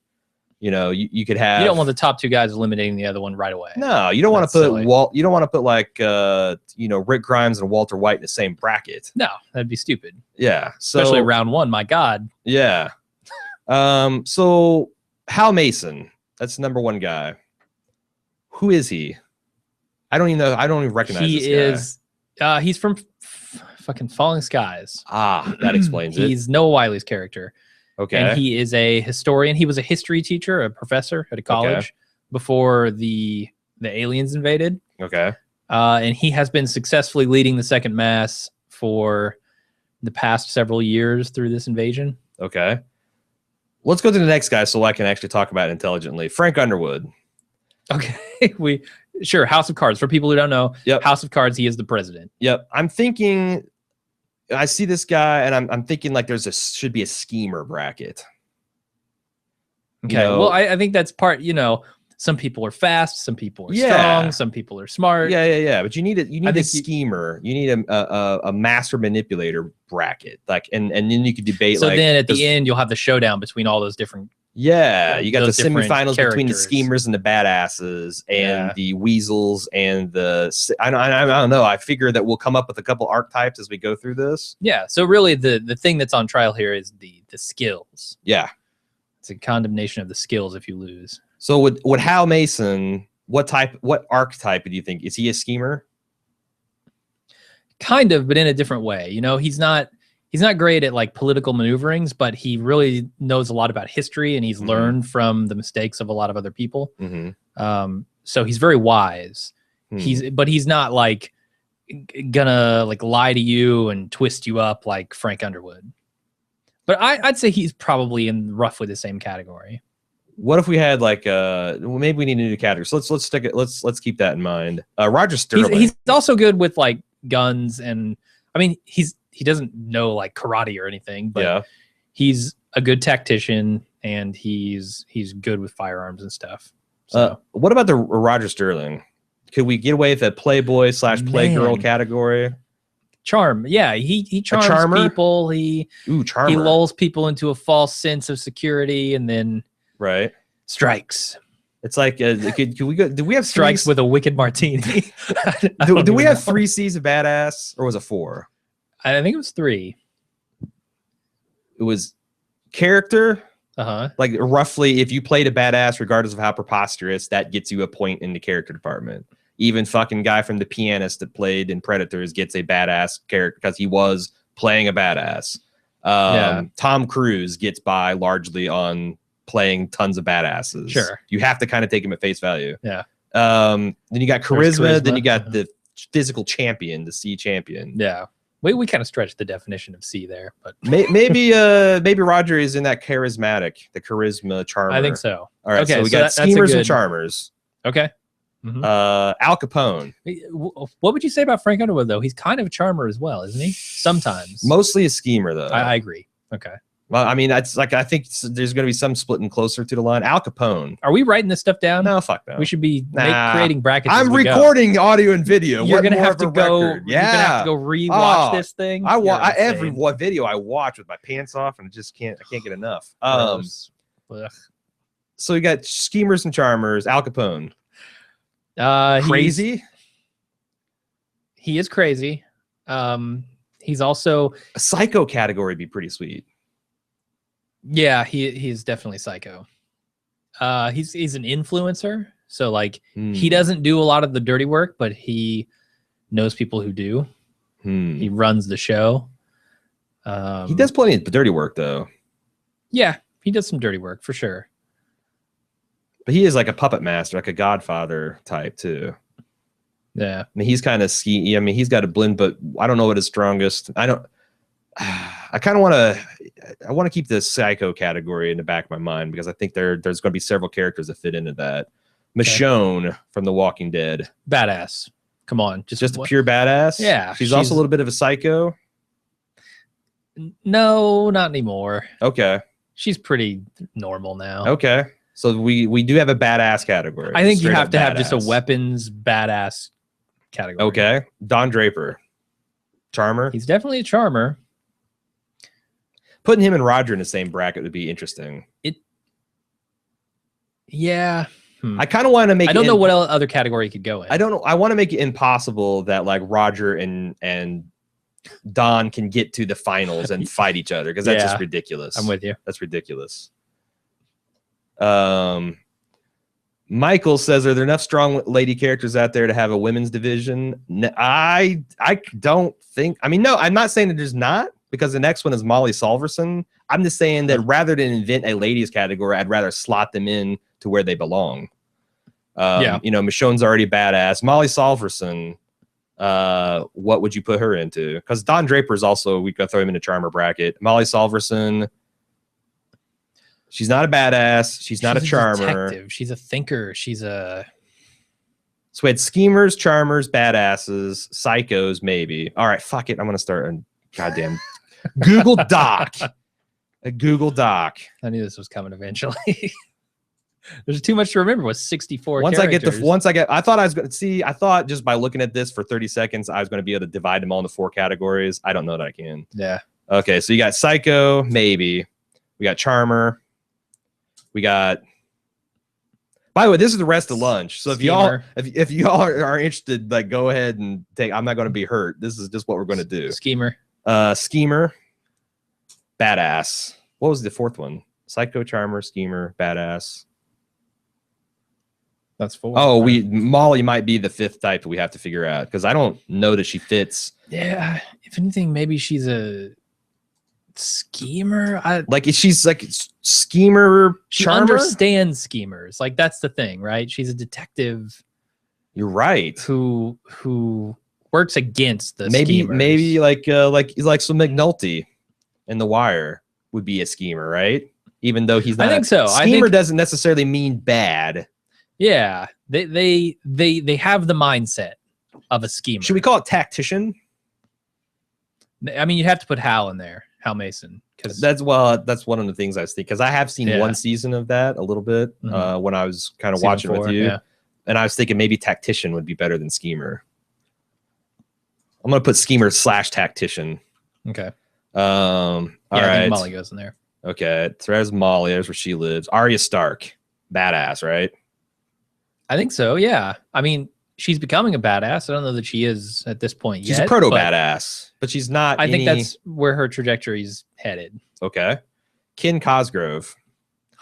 Speaker 1: you could have.
Speaker 2: You don't want the top 2 guys eliminating the other one right away.
Speaker 1: No, you don't want to put You don't want to put like Rick Grimes and Walter White in the same bracket.
Speaker 2: No, that'd be stupid.
Speaker 1: Yeah,
Speaker 2: especially round 1. My God.
Speaker 1: Yeah. So Hal Mason, that's the number 1 guy. Who is he? I don't even know. I don't even recognize this guy.
Speaker 2: He's from fucking Falling Skies.
Speaker 1: That explains it.
Speaker 2: He's Noah Wiley's character.
Speaker 1: Okay.
Speaker 2: And he is a historian. He was a history teacher, a professor at a college before the aliens invaded.
Speaker 1: Okay.
Speaker 2: And he has been successfully leading the Second Mass for the past several years through this invasion.
Speaker 1: Okay. Let's go to the next guy so I can actually talk about it intelligently. Frank Underwood.
Speaker 2: Okay. House of Cards. For people who don't know,
Speaker 1: yep.
Speaker 2: House of Cards, he is the president.
Speaker 1: Yep. I'm thinking, I see this guy and I'm thinking like should be a schemer bracket.
Speaker 2: Okay. Well, I think that's part, some people are fast, some people are strong, some people are smart.
Speaker 1: Yeah. But you need a schemer. You need a master manipulator bracket. Like, and then you could debate.
Speaker 2: So then at the end, you'll have the showdown between all those different.
Speaker 1: Yeah, you got the semifinals between the schemers and the badasses, and the weasels and the. I don't know. I figure that we'll come up with a couple archetypes as we go through this.
Speaker 2: Yeah. So really, the thing that's on trial here is the skills.
Speaker 1: Yeah,
Speaker 2: it's a condemnation of the skills if you lose.
Speaker 1: So would Hal Mason? What archetype do you think? Is he a schemer?
Speaker 2: Kind of, but in a different way. He's not great at like political maneuverings, but he really knows a lot about history, and he's learned from the mistakes of a lot of other people. So he's very wise. But he's not like gonna like lie to you and twist you up like Frank Underwood. But I'd say he's probably in roughly the same category.
Speaker 1: What if we had like maybe we need a new category? So let's stick it. Let's keep that in mind. Roger Sterling.
Speaker 2: He's also good with like guns, and I mean he doesn't know like karate or anything, but he's a good tactician and he's good with firearms and stuff. So
Speaker 1: what about the Roger Sterling? Could we get away with a playboy / playgirl category?
Speaker 2: Charm. Yeah, he charms people. He lulls people into a false sense of security and then strikes.
Speaker 1: It's like can we go? Do we have
Speaker 2: strikes with a wicked martini?
Speaker 1: do we have 3 C's of badass, or was it 4?
Speaker 2: I think it was 3.
Speaker 1: It was character. Like roughly, if you played a badass, regardless of how preposterous, that gets you a point in the character department. Even fucking guy from The Pianist that played in Predators gets a badass character because he was playing a badass. Tom Cruise gets by largely on playing tons of badasses.
Speaker 2: Sure.
Speaker 1: You have to kind of take him at face value.
Speaker 2: Yeah.
Speaker 1: Then you got charisma. Then you got the physical champion, the C champion.
Speaker 2: Yeah. We kind of stretched the definition of C there, but
Speaker 1: maybe Roger is in that charismatic, the charisma charmer.
Speaker 2: I think so.
Speaker 1: All right, so we got schemers and charmers.
Speaker 2: Okay.
Speaker 1: Al Capone.
Speaker 2: What would you say about Frank Underwood, though? He's kind of a charmer as well, isn't he? Sometimes.
Speaker 1: Mostly a schemer, though.
Speaker 2: I agree. Okay.
Speaker 1: Well, I mean, that's like, I think there's going to be some splitting closer to the line. Al Capone.
Speaker 2: Are we writing this stuff down?
Speaker 1: No, fuck no.
Speaker 2: We should be creating brackets.
Speaker 1: I'm recording audio and video.
Speaker 2: You're going to have to go. Record? Yeah. You're going to have to go rewatch this thing.
Speaker 1: Every video I watch with my pants off, and I can't get enough. So we got schemers and charmers. Al Capone. Crazy.
Speaker 2: He is crazy. He's also
Speaker 1: a psycho category. Would be pretty sweet.
Speaker 2: Yeah, he's definitely psycho. He's an influencer, so like he doesn't do a lot of the dirty work, but he knows people who do. He runs the show.
Speaker 1: He does plenty of dirty work, though.
Speaker 2: Yeah, he does some dirty work for sure.
Speaker 1: But he is like a puppet master, like a Godfather type too.
Speaker 2: Yeah,
Speaker 1: I mean, he's kind of ski. I mean, he's got a blend, but I don't know what his strongest. I kind of want to keep the psycho category in the back of my mind because I think there's going to be several characters that fit into that. Michonne from The Walking Dead.
Speaker 2: Badass. Come on. Just a
Speaker 1: pure badass?
Speaker 2: Yeah.
Speaker 1: She's also a little bit of a psycho?
Speaker 2: No, not anymore.
Speaker 1: Okay.
Speaker 2: She's pretty normal now.
Speaker 1: Okay. So we do have a badass category.
Speaker 2: I think you have to have just a weapons badass category.
Speaker 1: Okay. Don Draper. Charmer?
Speaker 2: He's definitely a charmer.
Speaker 1: Putting him and Roger in the same bracket would be interesting.
Speaker 2: Yeah.
Speaker 1: I kind of want to make.
Speaker 2: I don't know what other category he could go in.
Speaker 1: I don't know. I want to make it impossible that like Roger and Don can get to the finals and fight each other because that's just ridiculous.
Speaker 2: I'm with you.
Speaker 1: That's ridiculous. Michael says, "Are there enough strong lady characters out there to have a women's division?" I don't think. I mean, no, I'm not saying that there's not. Because the next one is Molly Solverson. I'm just saying that rather than invent a ladies category, I'd rather slot them in to where they belong. You know, Michonne's already badass. Molly Solverson, what would you put her into? Because Don Draper's also, we could throw him in a charmer bracket. Molly Solverson, she's not a badass. She's not a charmer.
Speaker 2: Detective. She's a thinker. She's a...
Speaker 1: So we had schemers, charmers, badasses, psychos, maybe. All right, fuck it. I'm going to start a goddamn... Google Doc. A Google Doc.
Speaker 2: I knew this was coming eventually. There's too much to remember with 64
Speaker 1: I
Speaker 2: characters.
Speaker 1: I thought just by looking at this for 30 seconds, I was going to be able to divide them all into 4 categories. I don't know that I can.
Speaker 2: Yeah.
Speaker 1: Okay, so you got Psycho, maybe. We got Charmer. We got... By the way, this is the rest of lunch. So if y'all are interested, like go ahead and take... I'm not going to be hurt. This is just what we're going to do.
Speaker 2: Schemer.
Speaker 1: Schemer, badass. What was the 4th one? Psycho, charmer, schemer, badass.
Speaker 2: That's 4.
Speaker 1: Oh, Molly might be the 5th type that we have to figure out because I don't know that she fits.
Speaker 2: Yeah, if anything, maybe she's a schemer.
Speaker 1: She's like schemer,
Speaker 2: she
Speaker 1: charmer?
Speaker 2: Understands schemers. Like that's the thing, right? She's a detective.
Speaker 1: You're right.
Speaker 2: Who works against the
Speaker 1: maybe
Speaker 2: schemers.
Speaker 1: like some McNulty in The Wire would be a schemer, right? Even though he's not.
Speaker 2: I think so.
Speaker 1: Schemer doesn't necessarily mean bad.
Speaker 2: Yeah, they have the mindset of a schemer.
Speaker 1: Should we call it tactician?
Speaker 2: I mean, you have to put Hal in there, Hal Mason, because
Speaker 1: that's one of the things I was thinking. Because I have seen one season of that a little bit when I was kind of watching with you, and I was thinking maybe tactician would be better than schemer. I'm gonna put schemer / tactician.
Speaker 2: Okay.
Speaker 1: All right.
Speaker 2: I think Molly goes in there.
Speaker 1: Okay. So there's Molly. There's where she lives. Arya Stark. Badass, right?
Speaker 2: I think so. Yeah. I mean, she's becoming a badass. I don't know that she is at this point
Speaker 1: She's
Speaker 2: yet.
Speaker 1: a proto badass, but she's not.
Speaker 2: I think that's where her trajectory's headed.
Speaker 1: Okay. Ken Cosgrove.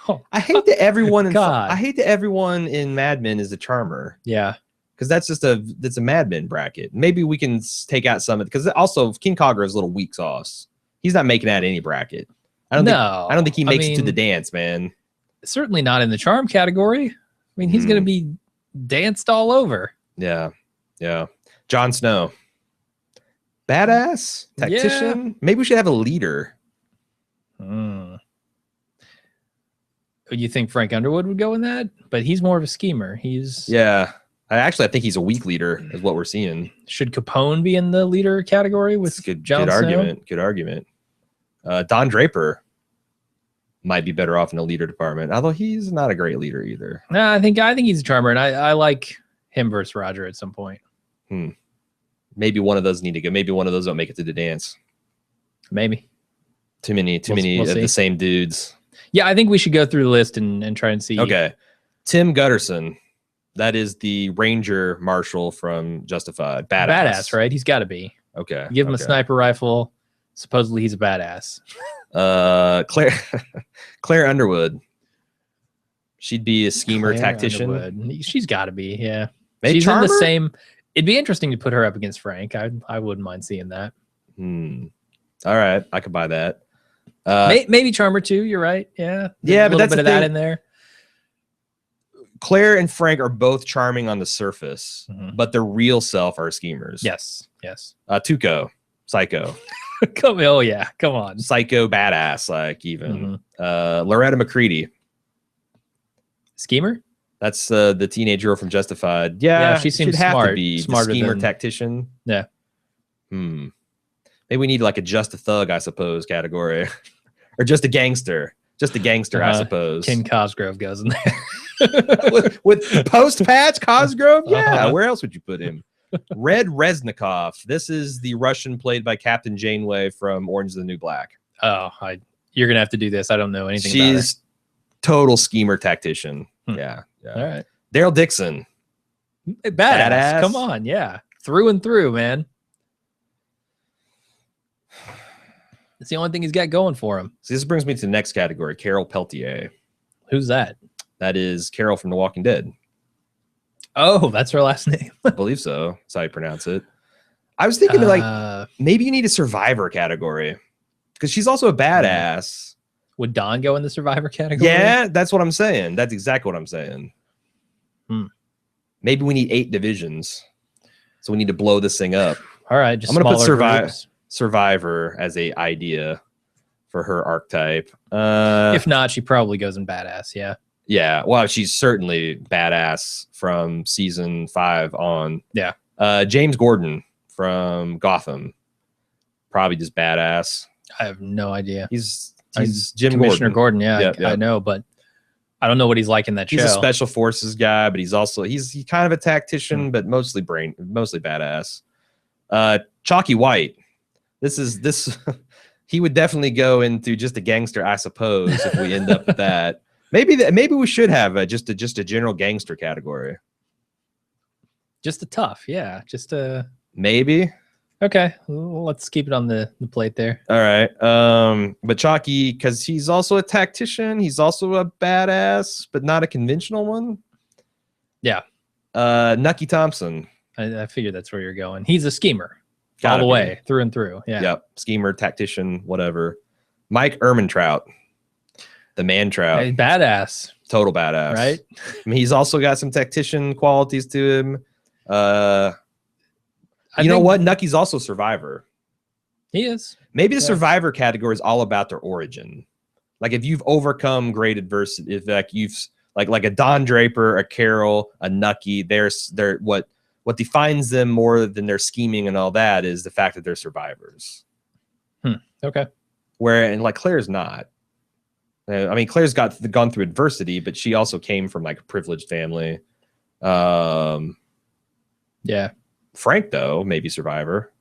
Speaker 2: Oh,
Speaker 1: I hate that everyone in
Speaker 2: God.
Speaker 1: I hate that everyone in Mad Men is a charmer.
Speaker 2: Yeah.
Speaker 1: Because that's a Mad Men bracket. Maybe we can take out some of it. Because also King Cosgrove's a little weak sauce. He's not making out any bracket. I don't think he makes it to the dance, man.
Speaker 2: Certainly not in the charm category. I mean, he's gonna be danced all over.
Speaker 1: Yeah. Yeah. Jon Snow. Badass? Tactician? Yeah. Maybe we should have a leader.
Speaker 2: You think Frank Underwood would go in that? But he's more of a schemer.
Speaker 1: Yeah. I think he's a weak leader, is what we're seeing.
Speaker 2: Should Capone be in the leader category with Jon Snow?
Speaker 1: Argument? Good argument. Don Draper might be better off in the leader department, although he's not a great leader either.
Speaker 2: No, I think he's a charmer, and I like him versus Roger at some point.
Speaker 1: Maybe one of those need to go. Maybe one of those don't make it to the dance.
Speaker 2: Maybe.
Speaker 1: Too many of the same dudes.
Speaker 2: Yeah, I think we should go through the list and try and see.
Speaker 1: Okay. Tim Gutterson. That is the Ranger Marshal from Justified.
Speaker 2: Badass, right? He's got to be.
Speaker 1: Okay.
Speaker 2: Give him a sniper rifle. Supposedly he's a badass.
Speaker 1: Claire Underwood. She'd be a schemer tactician.
Speaker 2: Underwood. She's got to be, yeah.
Speaker 1: Maybe
Speaker 2: she's
Speaker 1: charmer?
Speaker 2: in the same. It'd be interesting to put her up against Frank. I wouldn't mind seeing that.
Speaker 1: All right, I could buy that.
Speaker 2: Maybe charmer too. You're right. Yeah.
Speaker 1: Yeah,
Speaker 2: but that's a bit of that in there.
Speaker 1: Claire and Frank are both charming on the surface, but their real self are schemers.
Speaker 2: Yes.
Speaker 1: Tuco, psycho.
Speaker 2: Oh yeah, come on.
Speaker 1: Psycho badass, like even. Loretta McCready.
Speaker 2: Schemer?
Speaker 1: That's the teenage girl from Justified. Yeah,
Speaker 2: she seems
Speaker 1: have
Speaker 2: smart.
Speaker 1: To be
Speaker 2: Smarter
Speaker 1: schemer
Speaker 2: than...
Speaker 1: tactician.
Speaker 2: Yeah.
Speaker 1: Maybe we need like a just a thug, I suppose, category. Or just a gangster. Just a gangster, I suppose.
Speaker 2: Ken Cosgrove goes in there.
Speaker 1: with post-patch Cosgrove? Yeah, where else would you put him? Red Reznikov. This is the Russian played by Captain Janeway from Orange is the New Black.
Speaker 2: Oh, you're going to have to do this. I don't know anything about her.
Speaker 1: She's total schemer tactician. Yeah.
Speaker 2: All right.
Speaker 1: Daryl Dixon.
Speaker 2: Badass. Come on, yeah. Through and through, man. It's the only thing he's got going for him.
Speaker 1: So this brings me to the next category, Carol Peltier.
Speaker 2: Who's that?
Speaker 1: That is Carol from The Walking Dead.
Speaker 2: Oh, that's her last name.
Speaker 1: I believe so. That's how you pronounce it. I was thinking like maybe you need a survivor category because she's also a badass.
Speaker 2: Would Dawn go in the survivor category?
Speaker 1: Yeah, that's what I'm saying. That's exactly what I'm saying. Maybe we need 8 divisions. So we need to blow this thing up.
Speaker 2: All right.
Speaker 1: I'm going to put Survivor as a idea for her archetype.
Speaker 2: If not, she probably goes in badass. Yeah.
Speaker 1: Yeah. Well, she's certainly badass from season 5 on.
Speaker 2: Yeah.
Speaker 1: James Gordon from Gotham. Probably just badass.
Speaker 2: I have no idea.
Speaker 1: He's Jim
Speaker 2: Commissioner Gordon. Yeah,
Speaker 1: yep.
Speaker 2: I know, but I don't know what he's like in that show.
Speaker 1: He's a special forces guy, but he's kind of a tactician, but mostly badass. Chalky White. This he would definitely go into just a gangster, I suppose, if we end up with that. Maybe we should have just a general gangster category.
Speaker 2: Just a tough, yeah. Just a
Speaker 1: maybe.
Speaker 2: Okay, well, let's keep it on the plate there.
Speaker 1: All right. But Chalky, because he's also a tactician, he's also a badass, but not a conventional one.
Speaker 2: Yeah.
Speaker 1: Nucky Thompson.
Speaker 2: I figured that's where you're going. He's a schemer. All the way, through and through. Yeah.
Speaker 1: Yep. Schemer, tactician, whatever. Mike Ehrmantraut. The man trout.
Speaker 2: Hey, badass.
Speaker 1: Total badass.
Speaker 2: Right?
Speaker 1: I mean, he's also got some tactician qualities to him. You know what? Nucky's also survivor.
Speaker 2: He is.
Speaker 1: Maybe the survivor category is all about their origin. Like if you've overcome great adversity, if like you've like a Don Draper, a Carol, a Nucky, they're what defines them more than their scheming and all that is the fact that they're survivors.
Speaker 2: Okay.
Speaker 1: And like Claire's not. I mean, Claire's gone through adversity, but she also came from like a privileged family.
Speaker 2: Yeah.
Speaker 1: Frank, though, maybe survivor.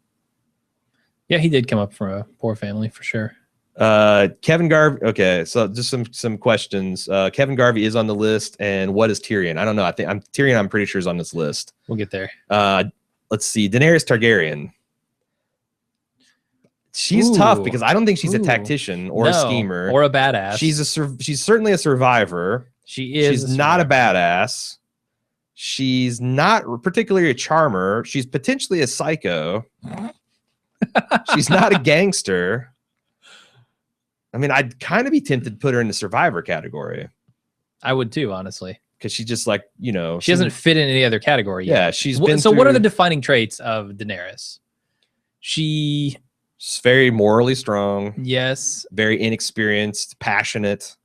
Speaker 2: Yeah, he did come up from a poor family for sure.
Speaker 1: Kevin Garvey. Okay, so just some questions. Kevin Garvey is on the list, and what is Tyrion? I don't know. Tyrion. I'm pretty sure is on this list.
Speaker 2: We'll get there.
Speaker 1: Let's see. Daenerys Targaryen. She's tough because I don't think she's a tactician or a schemer
Speaker 2: or a badass.
Speaker 1: She's certainly a survivor.
Speaker 2: She is.
Speaker 1: She's not a badass. She's not particularly a charmer. She's potentially a psycho. She's not a gangster. I mean, I'd kind of be tempted to put her in the survivor category.
Speaker 2: I would too, honestly.
Speaker 1: Because she just like, you know.
Speaker 2: She doesn't fit in any other category yet.
Speaker 1: Yeah, she's been
Speaker 2: So what are the defining traits of Daenerys? She's
Speaker 1: very morally strong.
Speaker 2: Yes.
Speaker 1: Very inexperienced, passionate.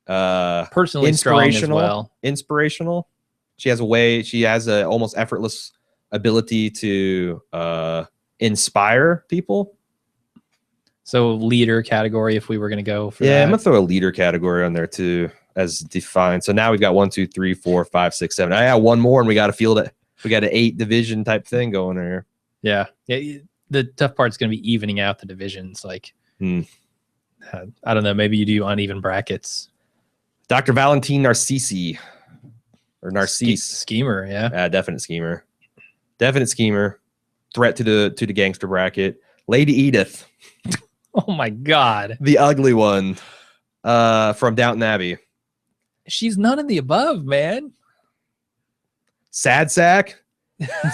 Speaker 2: Personally strong as well.
Speaker 1: Inspirational. She has a almost effortless ability to inspire people.
Speaker 2: So leader category, if we were going to go for
Speaker 1: I'm going to throw a leader category on there too, as defined. So now we've got 1, 2, 3, 4, 5, 6, 7. I got one more, and we got to field it. We got an 8 division type thing going here.
Speaker 2: Yeah. The tough part's going to be evening out the divisions. Like, I don't know. Maybe you do uneven brackets.
Speaker 1: Dr. Valentine Narcisse. Or Narcisse.
Speaker 2: Schemer, yeah.
Speaker 1: Definite schemer. Definite schemer. Threat to the gangster bracket. Lady Edith.
Speaker 2: Oh my God.
Speaker 1: The ugly one. From Downton Abbey.
Speaker 2: She's none of the above, man.
Speaker 1: Sad sack.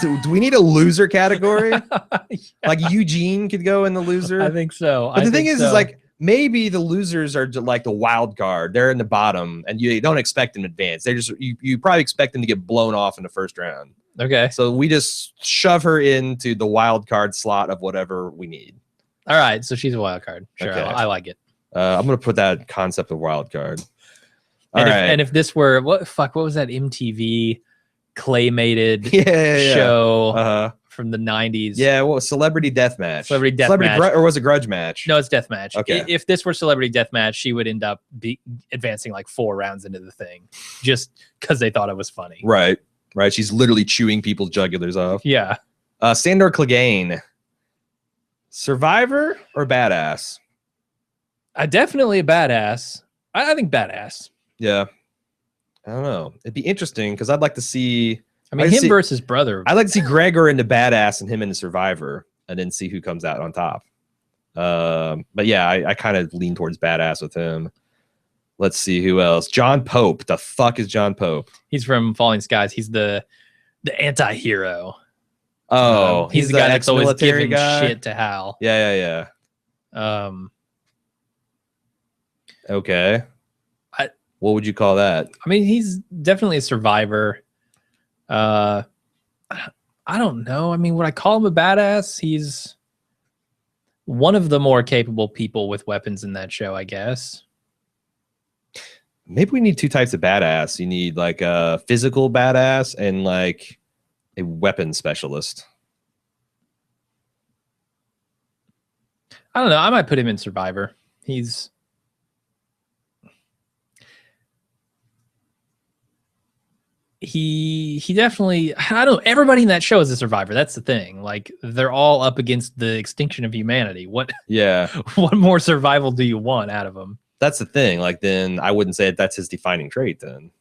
Speaker 1: Do we need a loser category?
Speaker 2: Yeah.
Speaker 1: Like Eugene could go in the loser.
Speaker 2: I think so.
Speaker 1: But the thing is like maybe the losers are like the wild card. They're in the bottom, and you don't expect them to advance. They just you probably expect them to get blown off in the first round.
Speaker 2: Okay.
Speaker 1: So we just shove her into the wild card slot of whatever we need.
Speaker 2: All right. So she's a wild card. Sure. Okay. I like it.
Speaker 1: I'm gonna put that concept of wild card.
Speaker 2: And if this were what was that MTV claymated show from the 90s?
Speaker 1: Yeah, well, Celebrity Deathmatch.
Speaker 2: Celebrity Deathmatch.
Speaker 1: Or was it Grudge Match?
Speaker 2: No, it's Deathmatch.
Speaker 1: Okay.
Speaker 2: If this were Celebrity Deathmatch, she would end up advancing like 4 rounds into the thing just because they thought it was funny.
Speaker 1: Right. She's literally chewing people's jugulars off.
Speaker 2: Yeah.
Speaker 1: Sandor Clegane. Survivor or badass?
Speaker 2: Definitely a badass. I think badass.
Speaker 1: Yeah. I don't know. It'd be interesting because I'd like to see.
Speaker 2: I mean, him versus brother.
Speaker 1: I'd like to see Gregor into badass and him into survivor, and then see who comes out on top. But yeah, I kind of lean towards badass with him. Let's see who else. John Pope. The fuck is John Pope?
Speaker 2: He's from Falling Skies. He's the anti-hero.
Speaker 1: Oh,
Speaker 2: he's the guy that's always giving shit to Hal.
Speaker 1: Yeah. Okay. What would you call that?
Speaker 2: I mean, he's definitely a survivor. I don't know. I mean, would I call him a badass? He's one of the more capable people with weapons in that show, I guess.
Speaker 1: Maybe we need 2 types of badass. You need like a physical badass and like a weapon specialist.
Speaker 2: I don't know. I might put him in survivor. He definitely, I don't know, everybody in that show is a survivor. That's the thing. Like, they're all up against the extinction of humanity. What more survival do you want out of them?
Speaker 1: That's the thing. Like, then I wouldn't say that's his defining trait then.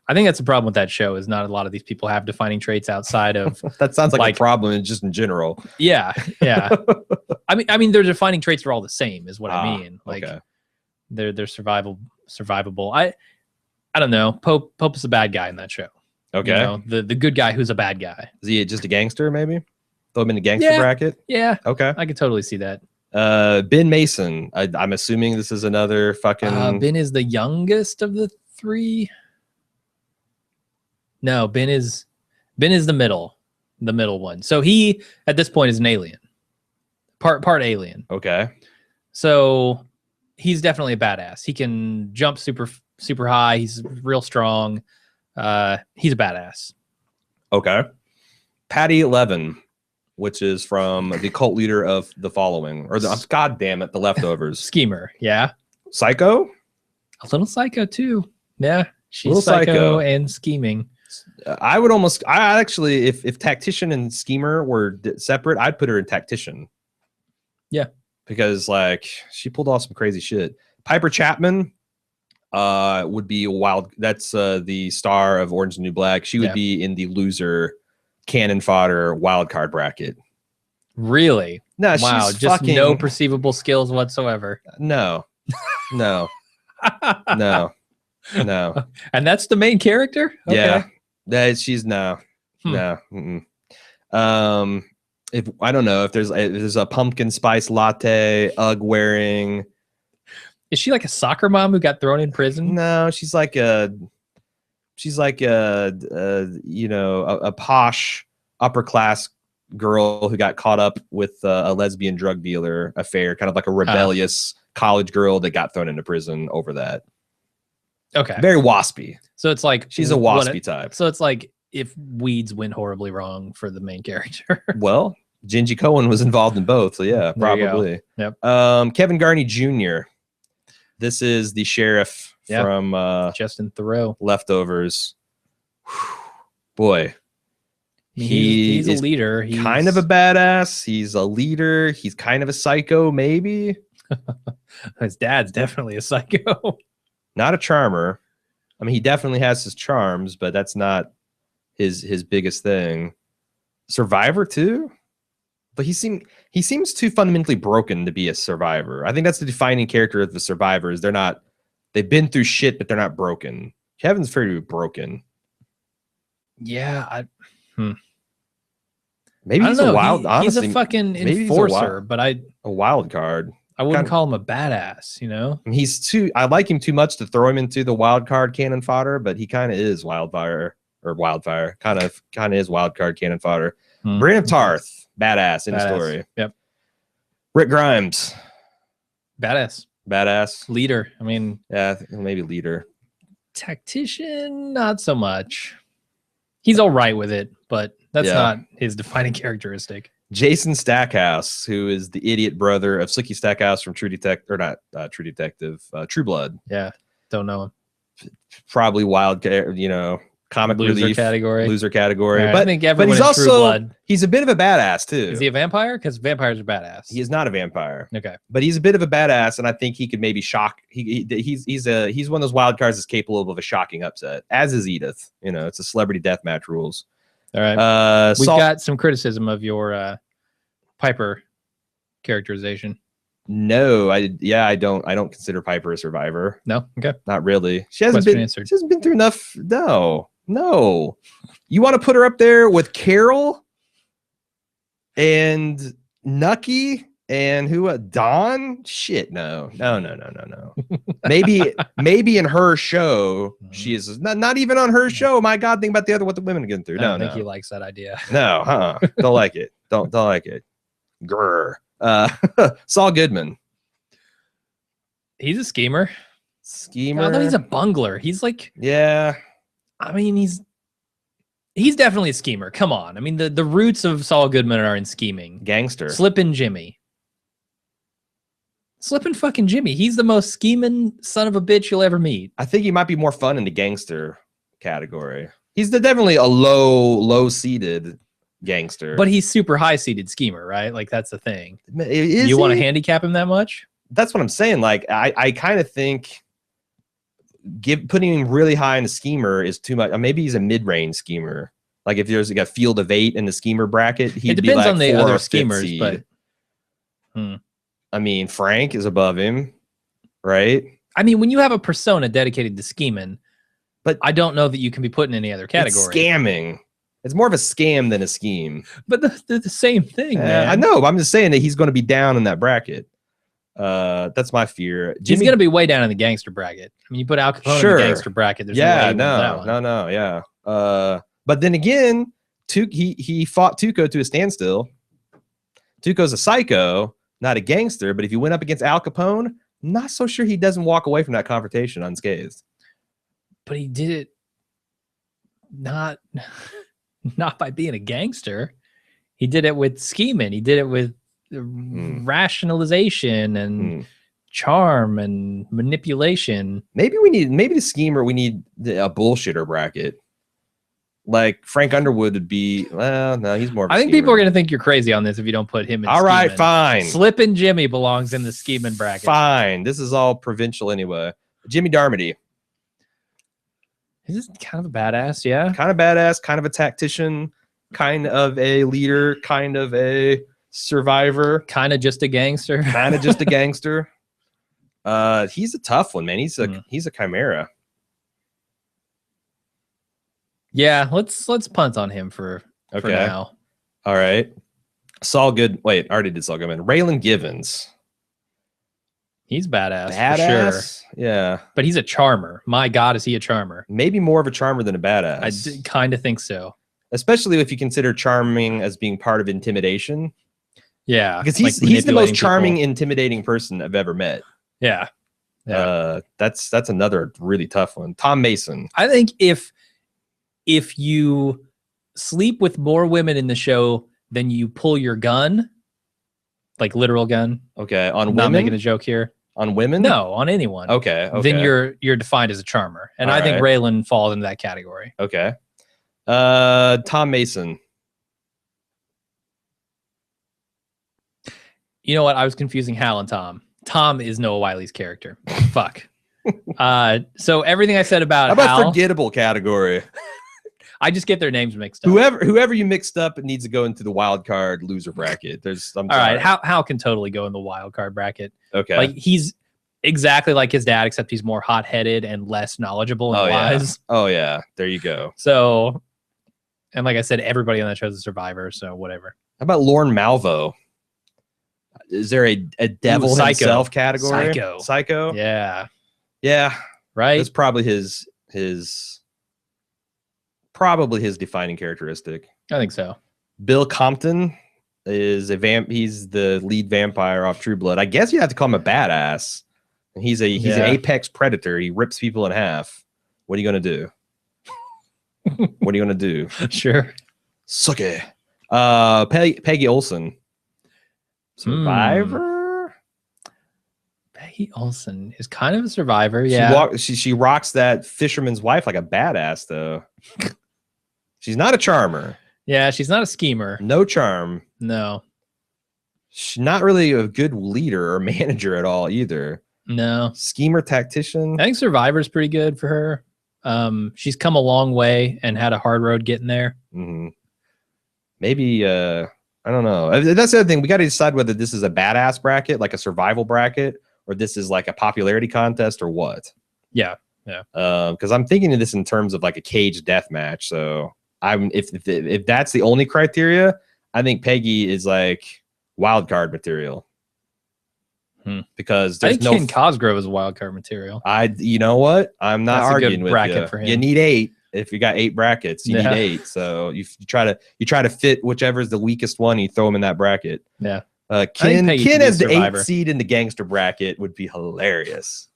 Speaker 2: I think that's the problem with that show is not a lot of these people have defining traits outside of
Speaker 1: that sounds like a problem just in general.
Speaker 2: Yeah. I mean their defining traits are all the same is what I mean. Like they're survivable. I don't know. Pope is a bad guy in that show.
Speaker 1: Okay.
Speaker 2: You know, the good guy who's a bad guy.
Speaker 1: Is he just a gangster, maybe? Throw him in the gangster bracket?
Speaker 2: Yeah.
Speaker 1: Okay.
Speaker 2: I could totally see that.
Speaker 1: Ben Mason. I'm assuming this is another fucking...
Speaker 2: Ben is the youngest of the 3. No, Ben is the middle one. So he, at this point, is an alien. Part alien.
Speaker 1: Okay.
Speaker 2: So he's definitely a badass. He can jump super high. He's real strong. He's a badass.
Speaker 1: Okay. Patty Levin, which is from the cult leader of The Following, or God damn it, The Leftovers.
Speaker 2: Schemer, yeah.
Speaker 1: Psycho?
Speaker 2: A little psycho too. Yeah, she's psycho and scheming.
Speaker 1: I actually, if tactician and schemer were separate, I'd put her in tactician.
Speaker 2: Yeah.
Speaker 1: Because like she pulled off some crazy shit. Piper Chapman would be a wild. That's the star of Orange is the New Black. She would be in the loser cannon fodder wild card bracket.
Speaker 2: Really?
Speaker 1: No,
Speaker 2: wow,
Speaker 1: she's
Speaker 2: just
Speaker 1: fucking,
Speaker 2: no perceivable skills whatsoever.
Speaker 1: No. No. No. No.
Speaker 2: And that's the main character? Okay.
Speaker 1: Yeah. That she's no. No. If I don't know if there's a pumpkin spice latte, UGG wearing.
Speaker 2: Is she like a soccer mom who got thrown in prison?
Speaker 1: No, she's like a posh upper class girl who got caught up with a lesbian drug dealer affair, kind of like a rebellious college girl that got thrown into prison over that.
Speaker 2: Okay.
Speaker 1: Very waspy.
Speaker 2: So it's like
Speaker 1: she's a waspy type.
Speaker 2: So it's like if weeds went horribly wrong for the main character.
Speaker 1: Well, Gingy Cohen was involved in both, so yeah, probably.
Speaker 2: Yep.
Speaker 1: Kevin Garney Jr. This is the sheriff from
Speaker 2: Justin Theroux.
Speaker 1: Leftovers. Boy,
Speaker 2: he's a leader. He's
Speaker 1: kind of a badass. He's a leader. He's kind of a psycho, maybe.
Speaker 2: His dad's definitely a psycho.
Speaker 1: Not a charmer. I mean, he definitely has his charms, but that's not his biggest thing. Survivor too, but he seems too fundamentally broken to be a survivor. I think that's the defining character of the survivors. They've been through shit, but they're not broken. Kevin's pretty broken.
Speaker 2: Yeah,
Speaker 1: maybe he's a wild.
Speaker 2: Honestly, he's a fucking enforcer, but a
Speaker 1: wild card.
Speaker 2: I wouldn't call him a badass, you know.
Speaker 1: I like him too much to throw him into the wild card cannon fodder, but he kind of is wildfire. Kind of is wild card cannon fodder. Brienne of Tarth, badass in the story.
Speaker 2: Yep.
Speaker 1: Rick Grimes, badass
Speaker 2: leader. I mean,
Speaker 1: yeah, maybe leader.
Speaker 2: Tactician, not so much. He's all right with it, but that's not his defining characteristic.
Speaker 1: Jason Stackhouse, who is the idiot brother of Slicky Stackhouse from True Blood.
Speaker 2: Yeah, don't know him.
Speaker 1: Probably wild, comic
Speaker 2: loser
Speaker 1: relief
Speaker 2: category.
Speaker 1: Right.
Speaker 2: But I think everyone in True Blood.
Speaker 1: He's a bit of a badass too.
Speaker 2: Is he a vampire? Because vampires are badass.
Speaker 1: He is not a vampire.
Speaker 2: Okay,
Speaker 1: but he's a bit of a badass, and I think he could maybe shock. He's one of those wild cards that's capable of a shocking upset. As is Edith. It's a celebrity deathmatch rules.
Speaker 2: All right. We've got some criticism of your Piper characterization.
Speaker 1: No, I don't consider Piper a survivor.
Speaker 2: No, okay,
Speaker 1: not really. She hasn't been through enough. No. You want to put her up there with Carol and Nucky and who? Dawn? Shit, no. Maybe in her show she is not even on her show. My God, think about what the women are getting through.
Speaker 2: I don't think he likes that idea.
Speaker 1: No, don't like it. Don't like it. Grr. Saul Goodman.
Speaker 2: He's a schemer. Although he's a bungler. He's like,
Speaker 1: yeah.
Speaker 2: I mean, he's definitely a schemer. Come on. I mean, the roots of Saul Goodman are in scheming.
Speaker 1: Gangster.
Speaker 2: Slippin' fucking Jimmy. He's the most scheming son of a bitch you'll ever meet.
Speaker 1: I think he might be more fun in the gangster category. He's definitely a low-seeded gangster.
Speaker 2: But he's super high-seeded schemer, right? Like, that's the thing.
Speaker 1: You
Speaker 2: want to handicap him that much?
Speaker 1: That's what I'm saying. Like, I kind of think putting him really high in the schemer is too much. Maybe he's a mid-range schemer. Like if there's like a field of 8 in the schemer bracket,
Speaker 2: it depends on the other schemers. But
Speaker 1: I mean, Frank is above him, right?
Speaker 2: I mean, when you have a persona dedicated to scheming, but I don't know that you can be put in any other category.
Speaker 1: It's scamming. It's more of a scam than a scheme.
Speaker 2: But they're the same thing, man.
Speaker 1: I know. But I'm just saying that he's going to be down in that bracket. That's my fear.
Speaker 2: He's going to be way down in the gangster bracket. I mean, you put Al Capone in the gangster bracket. There's
Speaker 1: no, yeah. But then again, he fought Tuco to a standstill. Tuco's a psycho, not a gangster. But if you went up against Al Capone, not so sure he doesn't walk away from that confrontation unscathed.
Speaker 2: But he did it not by being a gangster. He did it with scheming. He did it with rationalization and charm and manipulation.
Speaker 1: Maybe the schemer, we need a bullshitter bracket. Like Frank Underwood would be. Well, no, he's more. Of a
Speaker 2: I think
Speaker 1: schemer.
Speaker 2: people are gonna think you're crazy on this if you don't put him in.
Speaker 1: All right,
Speaker 2: scheming.
Speaker 1: fine.
Speaker 2: Slippin' Jimmy belongs in the scheming bracket.
Speaker 1: Fine. This is all provincial anyway. Jimmy Darmody.
Speaker 2: He's kind of a badass, yeah.
Speaker 1: Kind of badass, kind of a tactician, kind of a leader, kind of a survivor.
Speaker 2: Kind of just a gangster.
Speaker 1: Kind of just a gangster. He's a tough one, man. He's a chimera.
Speaker 2: Yeah, let's punt on him for now.
Speaker 1: All right. Saul Good. Wait, I already did Saul Goodman. Raylan Givens.
Speaker 2: He's badass.
Speaker 1: Badass?
Speaker 2: For sure.
Speaker 1: Yeah.
Speaker 2: But he's a charmer. My God, is he a charmer?
Speaker 1: Maybe more of a charmer than a badass.
Speaker 2: I kind of think so.
Speaker 1: Especially if you consider charming as being part of intimidation.
Speaker 2: Yeah.
Speaker 1: Because he's the most charming, intimidating person I've ever met.
Speaker 2: Yeah.
Speaker 1: That's another really tough one. Tom Mason.
Speaker 2: I think if you sleep with more women in the show than you pull your gun, like literal gun.
Speaker 1: Okay. On women?
Speaker 2: Not making a joke here.
Speaker 1: On women?
Speaker 2: No, on anyone.
Speaker 1: Okay.
Speaker 2: Then you're defined as a charmer. And I think Raylan falls into that category.
Speaker 1: Okay. Tom Mason.
Speaker 2: You know what? I was confusing Hal and Tom. Tom is Noah Wiley's character. Fuck. So everything I said about
Speaker 1: How about
Speaker 2: Hal,
Speaker 1: forgettable category?
Speaker 2: I just get their names mixed up.
Speaker 1: Whoever you mixed up needs to go into the wild card loser bracket. All
Speaker 2: right. Hal can totally go in the wild card bracket.
Speaker 1: Okay.
Speaker 2: Like he's exactly like his dad, except he's more hot-headed and less knowledgeable and wise.
Speaker 1: Yeah. Oh yeah. There you go.
Speaker 2: So, and like I said, everybody on that show is a survivor. So whatever.
Speaker 1: How about Lorne Malvo? Is there a devil himself category? Psycho.
Speaker 2: Yeah.
Speaker 1: Yeah.
Speaker 2: Right.
Speaker 1: That's probably his defining characteristic.
Speaker 2: I think so.
Speaker 1: Bill Compton is he's the lead vampire off True Blood. I guess you have to call him a badass. He's an apex predator. He rips people in half. What are you gonna do? What are you gonna do?
Speaker 2: Sure.
Speaker 1: Suck it. Peggy Olson. Survivor?
Speaker 2: Peggy Olson is kind of a survivor. Yeah.
Speaker 1: She rocks that fisherman's wife like a badass, though. She's not a charmer.
Speaker 2: Yeah, she's not a schemer.
Speaker 1: No charm.
Speaker 2: No.
Speaker 1: She's not really a good leader or manager at all either.
Speaker 2: No.
Speaker 1: Schemer, tactician.
Speaker 2: I think Survivor's pretty good for her. She's come a long way and had a hard road getting there.
Speaker 1: Mm-hmm. Maybe, I don't know. That's the other thing. We got to decide whether this is a badass bracket, like a survival bracket, or this is like a popularity contest or what.
Speaker 2: Yeah. Yeah.
Speaker 1: Because I'm thinking of this in terms of like a cage death match. So if that's the only criteria, I think Peggy is like wild card material. Because there's
Speaker 2: Ken Cosgrove is wild card material.
Speaker 1: You know what? I'm not arguing with you.
Speaker 2: For him.
Speaker 1: You need 8. If you got 8 brackets, you need 8. So you try to fit whichever is the weakest one. You throw them in that bracket.
Speaker 2: Yeah.
Speaker 1: Ken as the 8th seed in the gangster bracket would be hilarious.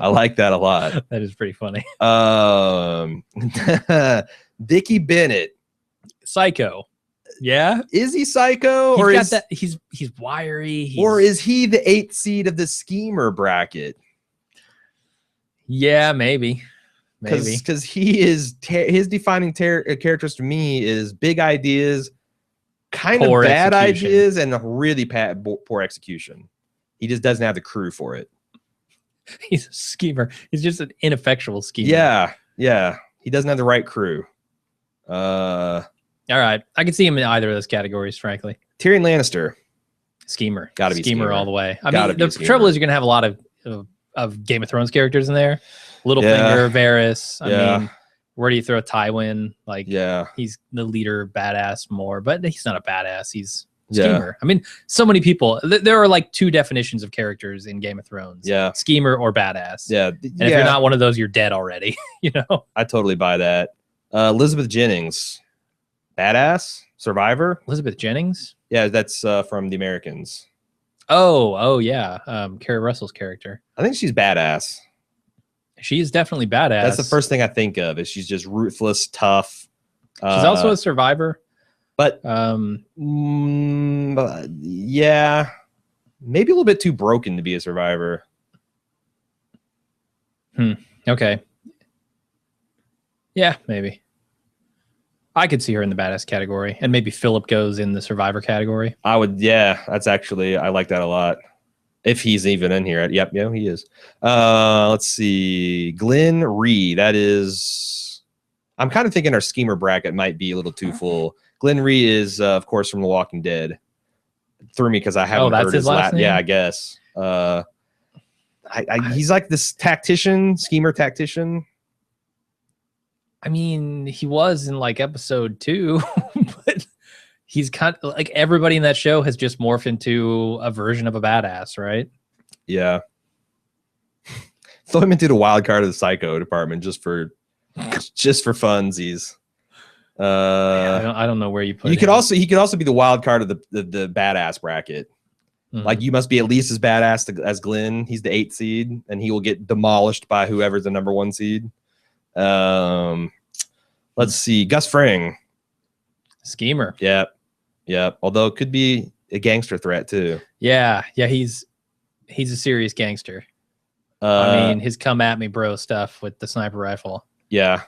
Speaker 1: I like that a lot.
Speaker 2: That is pretty funny.
Speaker 1: Dickie Bennett,
Speaker 2: Psycho. Yeah,
Speaker 1: is he psycho, or is
Speaker 2: that he's wiry,
Speaker 1: or is he the 8th seed of the schemer bracket?
Speaker 2: Yeah, maybe.
Speaker 1: Because he is his defining characters to me is big ideas, kind of bad ideas, and really poor execution. He just doesn't have the crew for it.
Speaker 2: He's a schemer. He's just an ineffectual schemer.
Speaker 1: Yeah. He doesn't have the right crew.
Speaker 2: All right. I can see him in either of those categories, frankly.
Speaker 1: Tyrion Lannister.
Speaker 2: Schemer.
Speaker 1: Gotta be
Speaker 2: schemer all the way. I mean, the trouble is you're going to have a lot of Game of Thrones characters in there. Littlefinger, Varys. I mean, where do you throw Tywin? Like, he's the leader, badass more, but he's not a badass. He's schemer. I mean, so many people. There are like 2 definitions of characters in Game of Thrones.
Speaker 1: Yeah.
Speaker 2: Schemer or badass.
Speaker 1: Yeah.
Speaker 2: And if you're not one of those, you're dead already. You know?
Speaker 1: I totally buy that. Elizabeth Jennings. Badass? Survivor?
Speaker 2: Elizabeth Jennings?
Speaker 1: Yeah, that's from The Americans.
Speaker 2: Oh, yeah. Kerry Russell's character.
Speaker 1: I think she's badass.
Speaker 2: She is definitely badass.
Speaker 1: That's the first thing I think of. Is she's just ruthless, tough.
Speaker 2: She's also a survivor.
Speaker 1: But yeah, maybe a little bit too broken to be a survivor.
Speaker 2: Okay. Yeah, maybe. I could see her in the badass category, and maybe Philip goes in the survivor category.
Speaker 1: I would, yeah. That's actually, I like that a lot. If he's even in here. Yep, yeah, he is. Let's see. Glenn Rhee. That is, I'm kind of thinking our schemer bracket might be a little too full. Glenn Rhee is, of course, from The Walking Dead. Threw me because I haven't heard his last name. Yeah, I guess. He's like this tactician, schemer tactician.
Speaker 2: I mean, he was in like episode 2, but he's kind of like everybody in that show has just morphed into a version of a badass, right?
Speaker 1: Yeah. Throw him into the wild card of the psycho department just for funsies.
Speaker 2: I don't know where you put.
Speaker 1: He could also be the wild card of the badass bracket. Mm-hmm. Like you must be at least as badass as Glenn. He's the 8th seed, and he will get demolished by whoever's the number 1 seed. Let's see. Gus Fring.
Speaker 2: Schemer.
Speaker 1: Yep. Although it could be a gangster threat too.
Speaker 2: Yeah. He's a serious gangster. I mean, his come at me bro stuff with the sniper rifle.
Speaker 1: Yeah.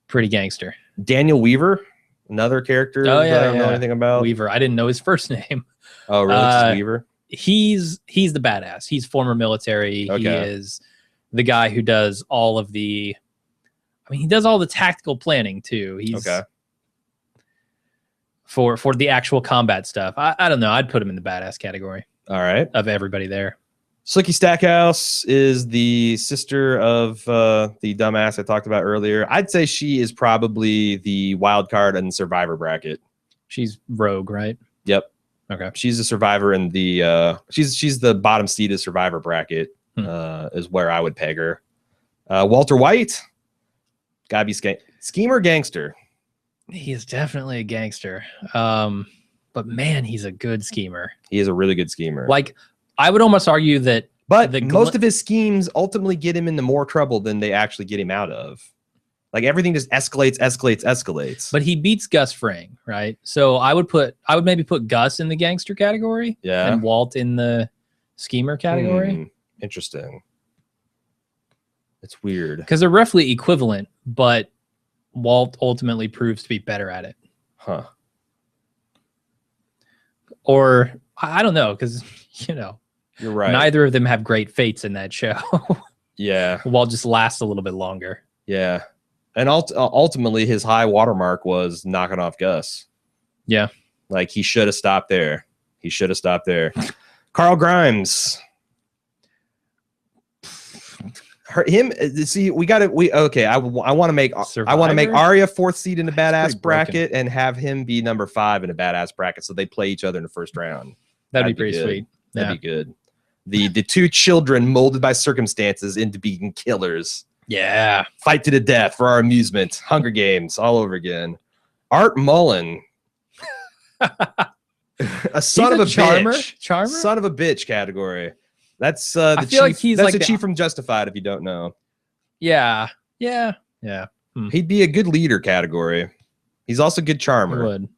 Speaker 2: Pretty gangster.
Speaker 1: Daniel Weaver, another character that I don't know anything about.
Speaker 2: Weaver. I didn't know his first name.
Speaker 1: Oh, really? Just Weaver?
Speaker 2: He's the badass. He's former military. Okay. He is the guy who does all of the, I mean, he does all the tactical planning too. He's okay. For the actual combat stuff. I don't know. I'd put him in the badass category.
Speaker 1: All right.
Speaker 2: Of everybody there.
Speaker 1: Slicky Stackhouse is the sister of the dumbass I talked about earlier. I'd say she is probably the wild card and survivor bracket.
Speaker 2: She's rogue, right?
Speaker 1: Yep.
Speaker 2: Okay.
Speaker 1: She's a survivor in the she's the bottom seeded survivor bracket is where I would peg her. Walter White, gotta be schemer gangster.
Speaker 2: He is definitely a gangster. But man, he's a good schemer.
Speaker 1: He is a really good schemer.
Speaker 2: Like, I would almost argue that,
Speaker 1: but most of his schemes ultimately get him into more trouble than they actually get him out of. Like everything just escalates.
Speaker 2: But he beats Gus Fring, right? So I would maybe put Gus in the gangster category, and Walt in the schemer category.
Speaker 1: Interesting. It's weird
Speaker 2: because they're roughly equivalent, but Walt ultimately proves to be better at it.
Speaker 1: Huh.
Speaker 2: Or I don't know, because
Speaker 1: you're right.
Speaker 2: Neither of them have great fates in that show.
Speaker 1: Yeah.
Speaker 2: Walt just lasts a little bit longer.
Speaker 1: Yeah. And ultimately, his high watermark was knocking off Gus.
Speaker 2: Yeah.
Speaker 1: Like, he should have stopped there. Carl Grimes. See, I want to make Arya 4th seed in the badass bracket and have him be number 5 in a badass bracket, so they play each other in the first round.
Speaker 2: That'd be pretty sweet.
Speaker 1: That'd be good. The 2 children molded by circumstances into being killers.
Speaker 2: Yeah.
Speaker 1: Fight to the death for our amusement. Hunger Games all over again. Art Mullen. A son of a bitch.
Speaker 2: Charmer?
Speaker 1: Son of a bitch category. That's the chief. Like that's the chief from Justified, if you don't know.
Speaker 2: Yeah.
Speaker 1: He'd be a good leader category. He's also a good charmer.
Speaker 2: He would.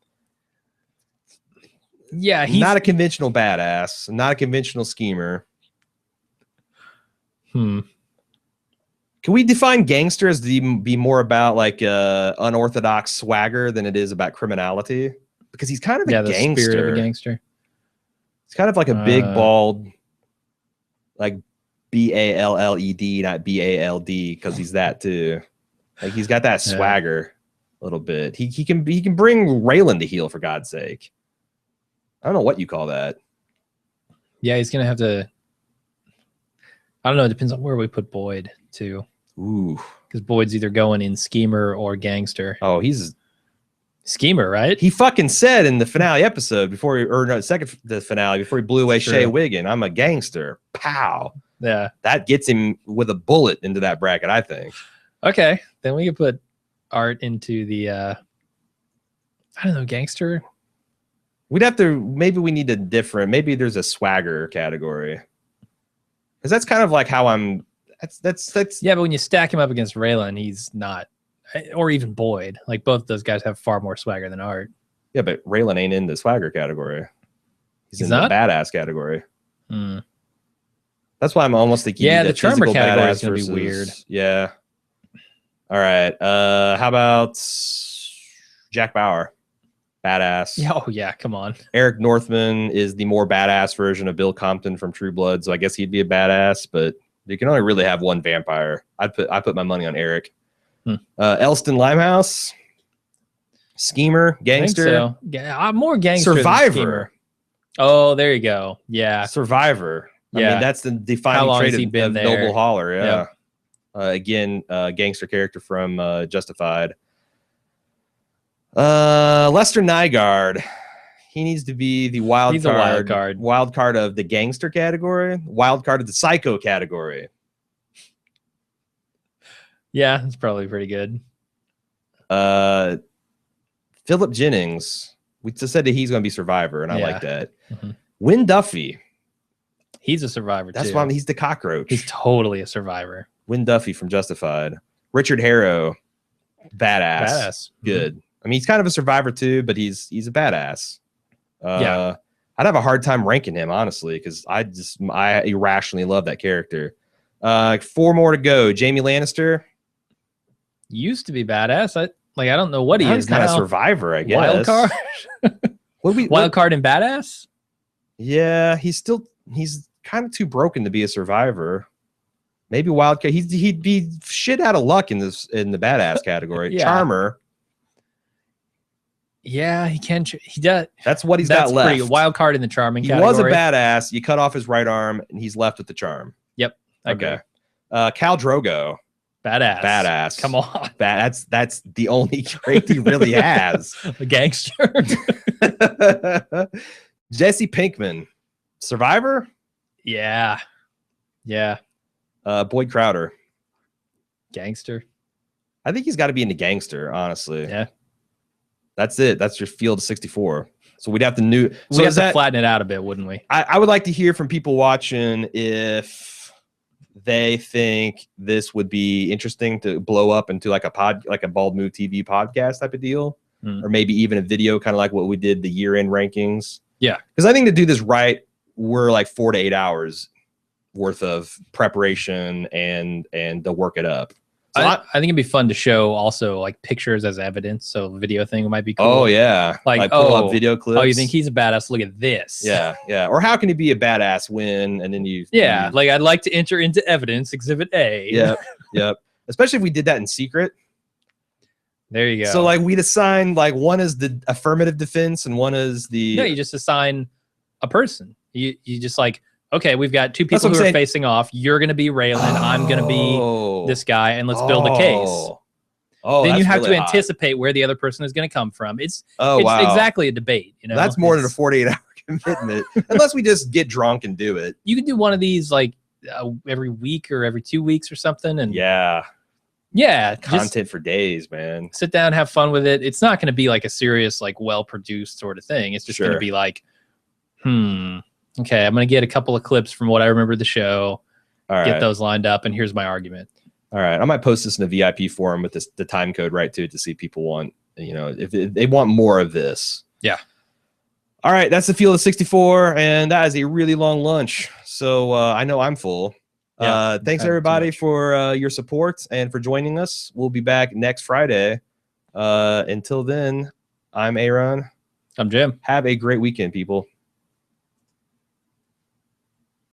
Speaker 2: Yeah,
Speaker 1: he's not a conventional badass, not a conventional schemer. Can we define gangster as to be more about like unorthodox swagger than it is about criminality? Because he's kind of a gangster.
Speaker 2: Spirit of a gangster.
Speaker 1: He's kind of like a big, bald, like BALLED, not BALD, because he's that too. Like he's got that swagger a little bit. He can bring Raylan to heel, for God's sake. I don't know what you call that.
Speaker 2: Yeah, he's gonna have to. I don't know. It depends on where we put Boyd too.
Speaker 1: Ooh,
Speaker 2: because Boyd's either going in schemer or gangster.
Speaker 1: Oh, he's
Speaker 2: schemer, right?
Speaker 1: He fucking said in the finale episode before the finale before he blew away Shea Wiggin, "I'm a gangster." Pow.
Speaker 2: Yeah,
Speaker 1: that gets him with a bullet into that bracket, I think.
Speaker 2: Okay, then we can put Art into the. I don't know, gangster.
Speaker 1: We'd have to. Maybe we need a different. Maybe there's a swagger category. Because that's kind of like how I'm. That's.
Speaker 2: Yeah, but when you stack him up against Raylan, he's not, or even Boyd. Like both those guys have far more swagger than Art.
Speaker 1: Yeah, but Raylan ain't in the swagger category. He's in the badass category. That's why I'm almost thinking.
Speaker 2: Yeah, the charmer category is gonna be weird.
Speaker 1: Yeah. All right. How about Jack Bauer, badass.
Speaker 2: Yeah, oh yeah, come on.
Speaker 1: Eric Northman is the more badass version of Bill Compton from True Blood, so I guess he'd be a badass. But you can only really have one vampire. I put my money on Eric. Elston Limehouse, schemer, gangster.
Speaker 2: So. Yeah, more gangster.
Speaker 1: Survivor.
Speaker 2: Oh, there you go. Yeah,
Speaker 1: Survivor. Yeah. I mean, that's the defining trait of Noble Holler. Yeah. Yep. Again, gangster character from Justified. Lester Nygaard. He needs to be the wild card. Wild card of the gangster category. Wild card of the psycho category.
Speaker 2: Yeah, that's probably pretty good.
Speaker 1: Philip Jennings. We just said that he's going to be Survivor, and I like that. Wynn Duffy.
Speaker 2: He's a Survivor,
Speaker 1: That's why he's the cockroach.
Speaker 2: He's totally a Survivor.
Speaker 1: Wynn Duffy from Justified. Richard Harrow. Badass. Good. I mean, he's kind of a Survivor too, but he's a badass. I'd have a hard time ranking him, honestly, because I irrationally love that character. 4 more to go. Jamie Lannister.
Speaker 2: Used to be badass. I don't know what he is
Speaker 1: kind
Speaker 2: now.
Speaker 1: of Survivor, I guess.
Speaker 2: Wild card. Wild card and badass.
Speaker 1: Yeah, he's kind of too broken to be a Survivor. Maybe wild card. He'd be shit out of luck in the badass category. Charmer. Yeah,
Speaker 2: he can. He does.
Speaker 1: That's what he's got left.
Speaker 2: Pretty wild card in the charming category.
Speaker 1: He was a badass. You cut off his right arm, and he's left with the charm.
Speaker 2: Yep.
Speaker 1: Okay. Khal Drogo.
Speaker 2: Badass. Come on.
Speaker 1: That's the only trait he really has.
Speaker 2: A gangster.
Speaker 1: Jesse Pinkman. Survivor?
Speaker 2: Yeah.
Speaker 1: Boyd Crowder.
Speaker 2: Gangster.
Speaker 1: I think he's got to be in the gangster, honestly.
Speaker 2: Yeah.
Speaker 1: That's it. That's your field of 64. So we'd have to
Speaker 2: we'd have to flatten it out a bit, wouldn't we?
Speaker 1: I would like to hear from people watching if they think this would be interesting to blow up into like a Bald Move TV podcast type of deal, or maybe even a video, kind of like what we did the year-end rankings.
Speaker 2: Yeah,
Speaker 1: because I think to do this right, we're like 4 to 8 hours worth of preparation and to work it up. So
Speaker 2: I think it'd be fun to show also like pictures as evidence. So the video thing might be cool.
Speaker 1: Oh yeah, like pull up video clips.
Speaker 2: Oh, you think he's a badass? Look at this.
Speaker 1: Yeah. Or how can he be a badass when and then you?
Speaker 2: Yeah, like I'd like to enter into evidence Exhibit A.
Speaker 1: Yep. Especially if we did that in secret.
Speaker 2: There you go.
Speaker 1: So like we'd assign like one is the affirmative defense and one is the.
Speaker 2: No, you just assign a person. You just like. Okay, we've got 2 people who are facing off. You're going to be Raylan. I'm going to be this guy, and let's build a case. Then you have to anticipate where the other person is going to come from. It's exactly a debate. You know,
Speaker 1: that's more than a 48-hour commitment, unless we just get drunk and do it.
Speaker 2: You can do one of these like every week or every 2 weeks or something, and
Speaker 1: content for days, man.
Speaker 2: Sit down, have fun with it. It's not going to be like a serious, like well-produced sort of thing. It's just going to be like, okay, I'm going to get a couple of clips from what I remember the show, get those lined up, and here's my argument.
Speaker 1: All right. I might post this in a VIP forum with the time code right to see if people want, if they want more of this.
Speaker 2: Yeah.
Speaker 1: All right. That's the field of 64, and that is a really long lunch. So I know I'm full. Thanks, everybody, for your support and for joining us. We'll be back next Friday. Until then, I'm A.Ron.
Speaker 2: I'm Jim.
Speaker 1: Have a great weekend, people.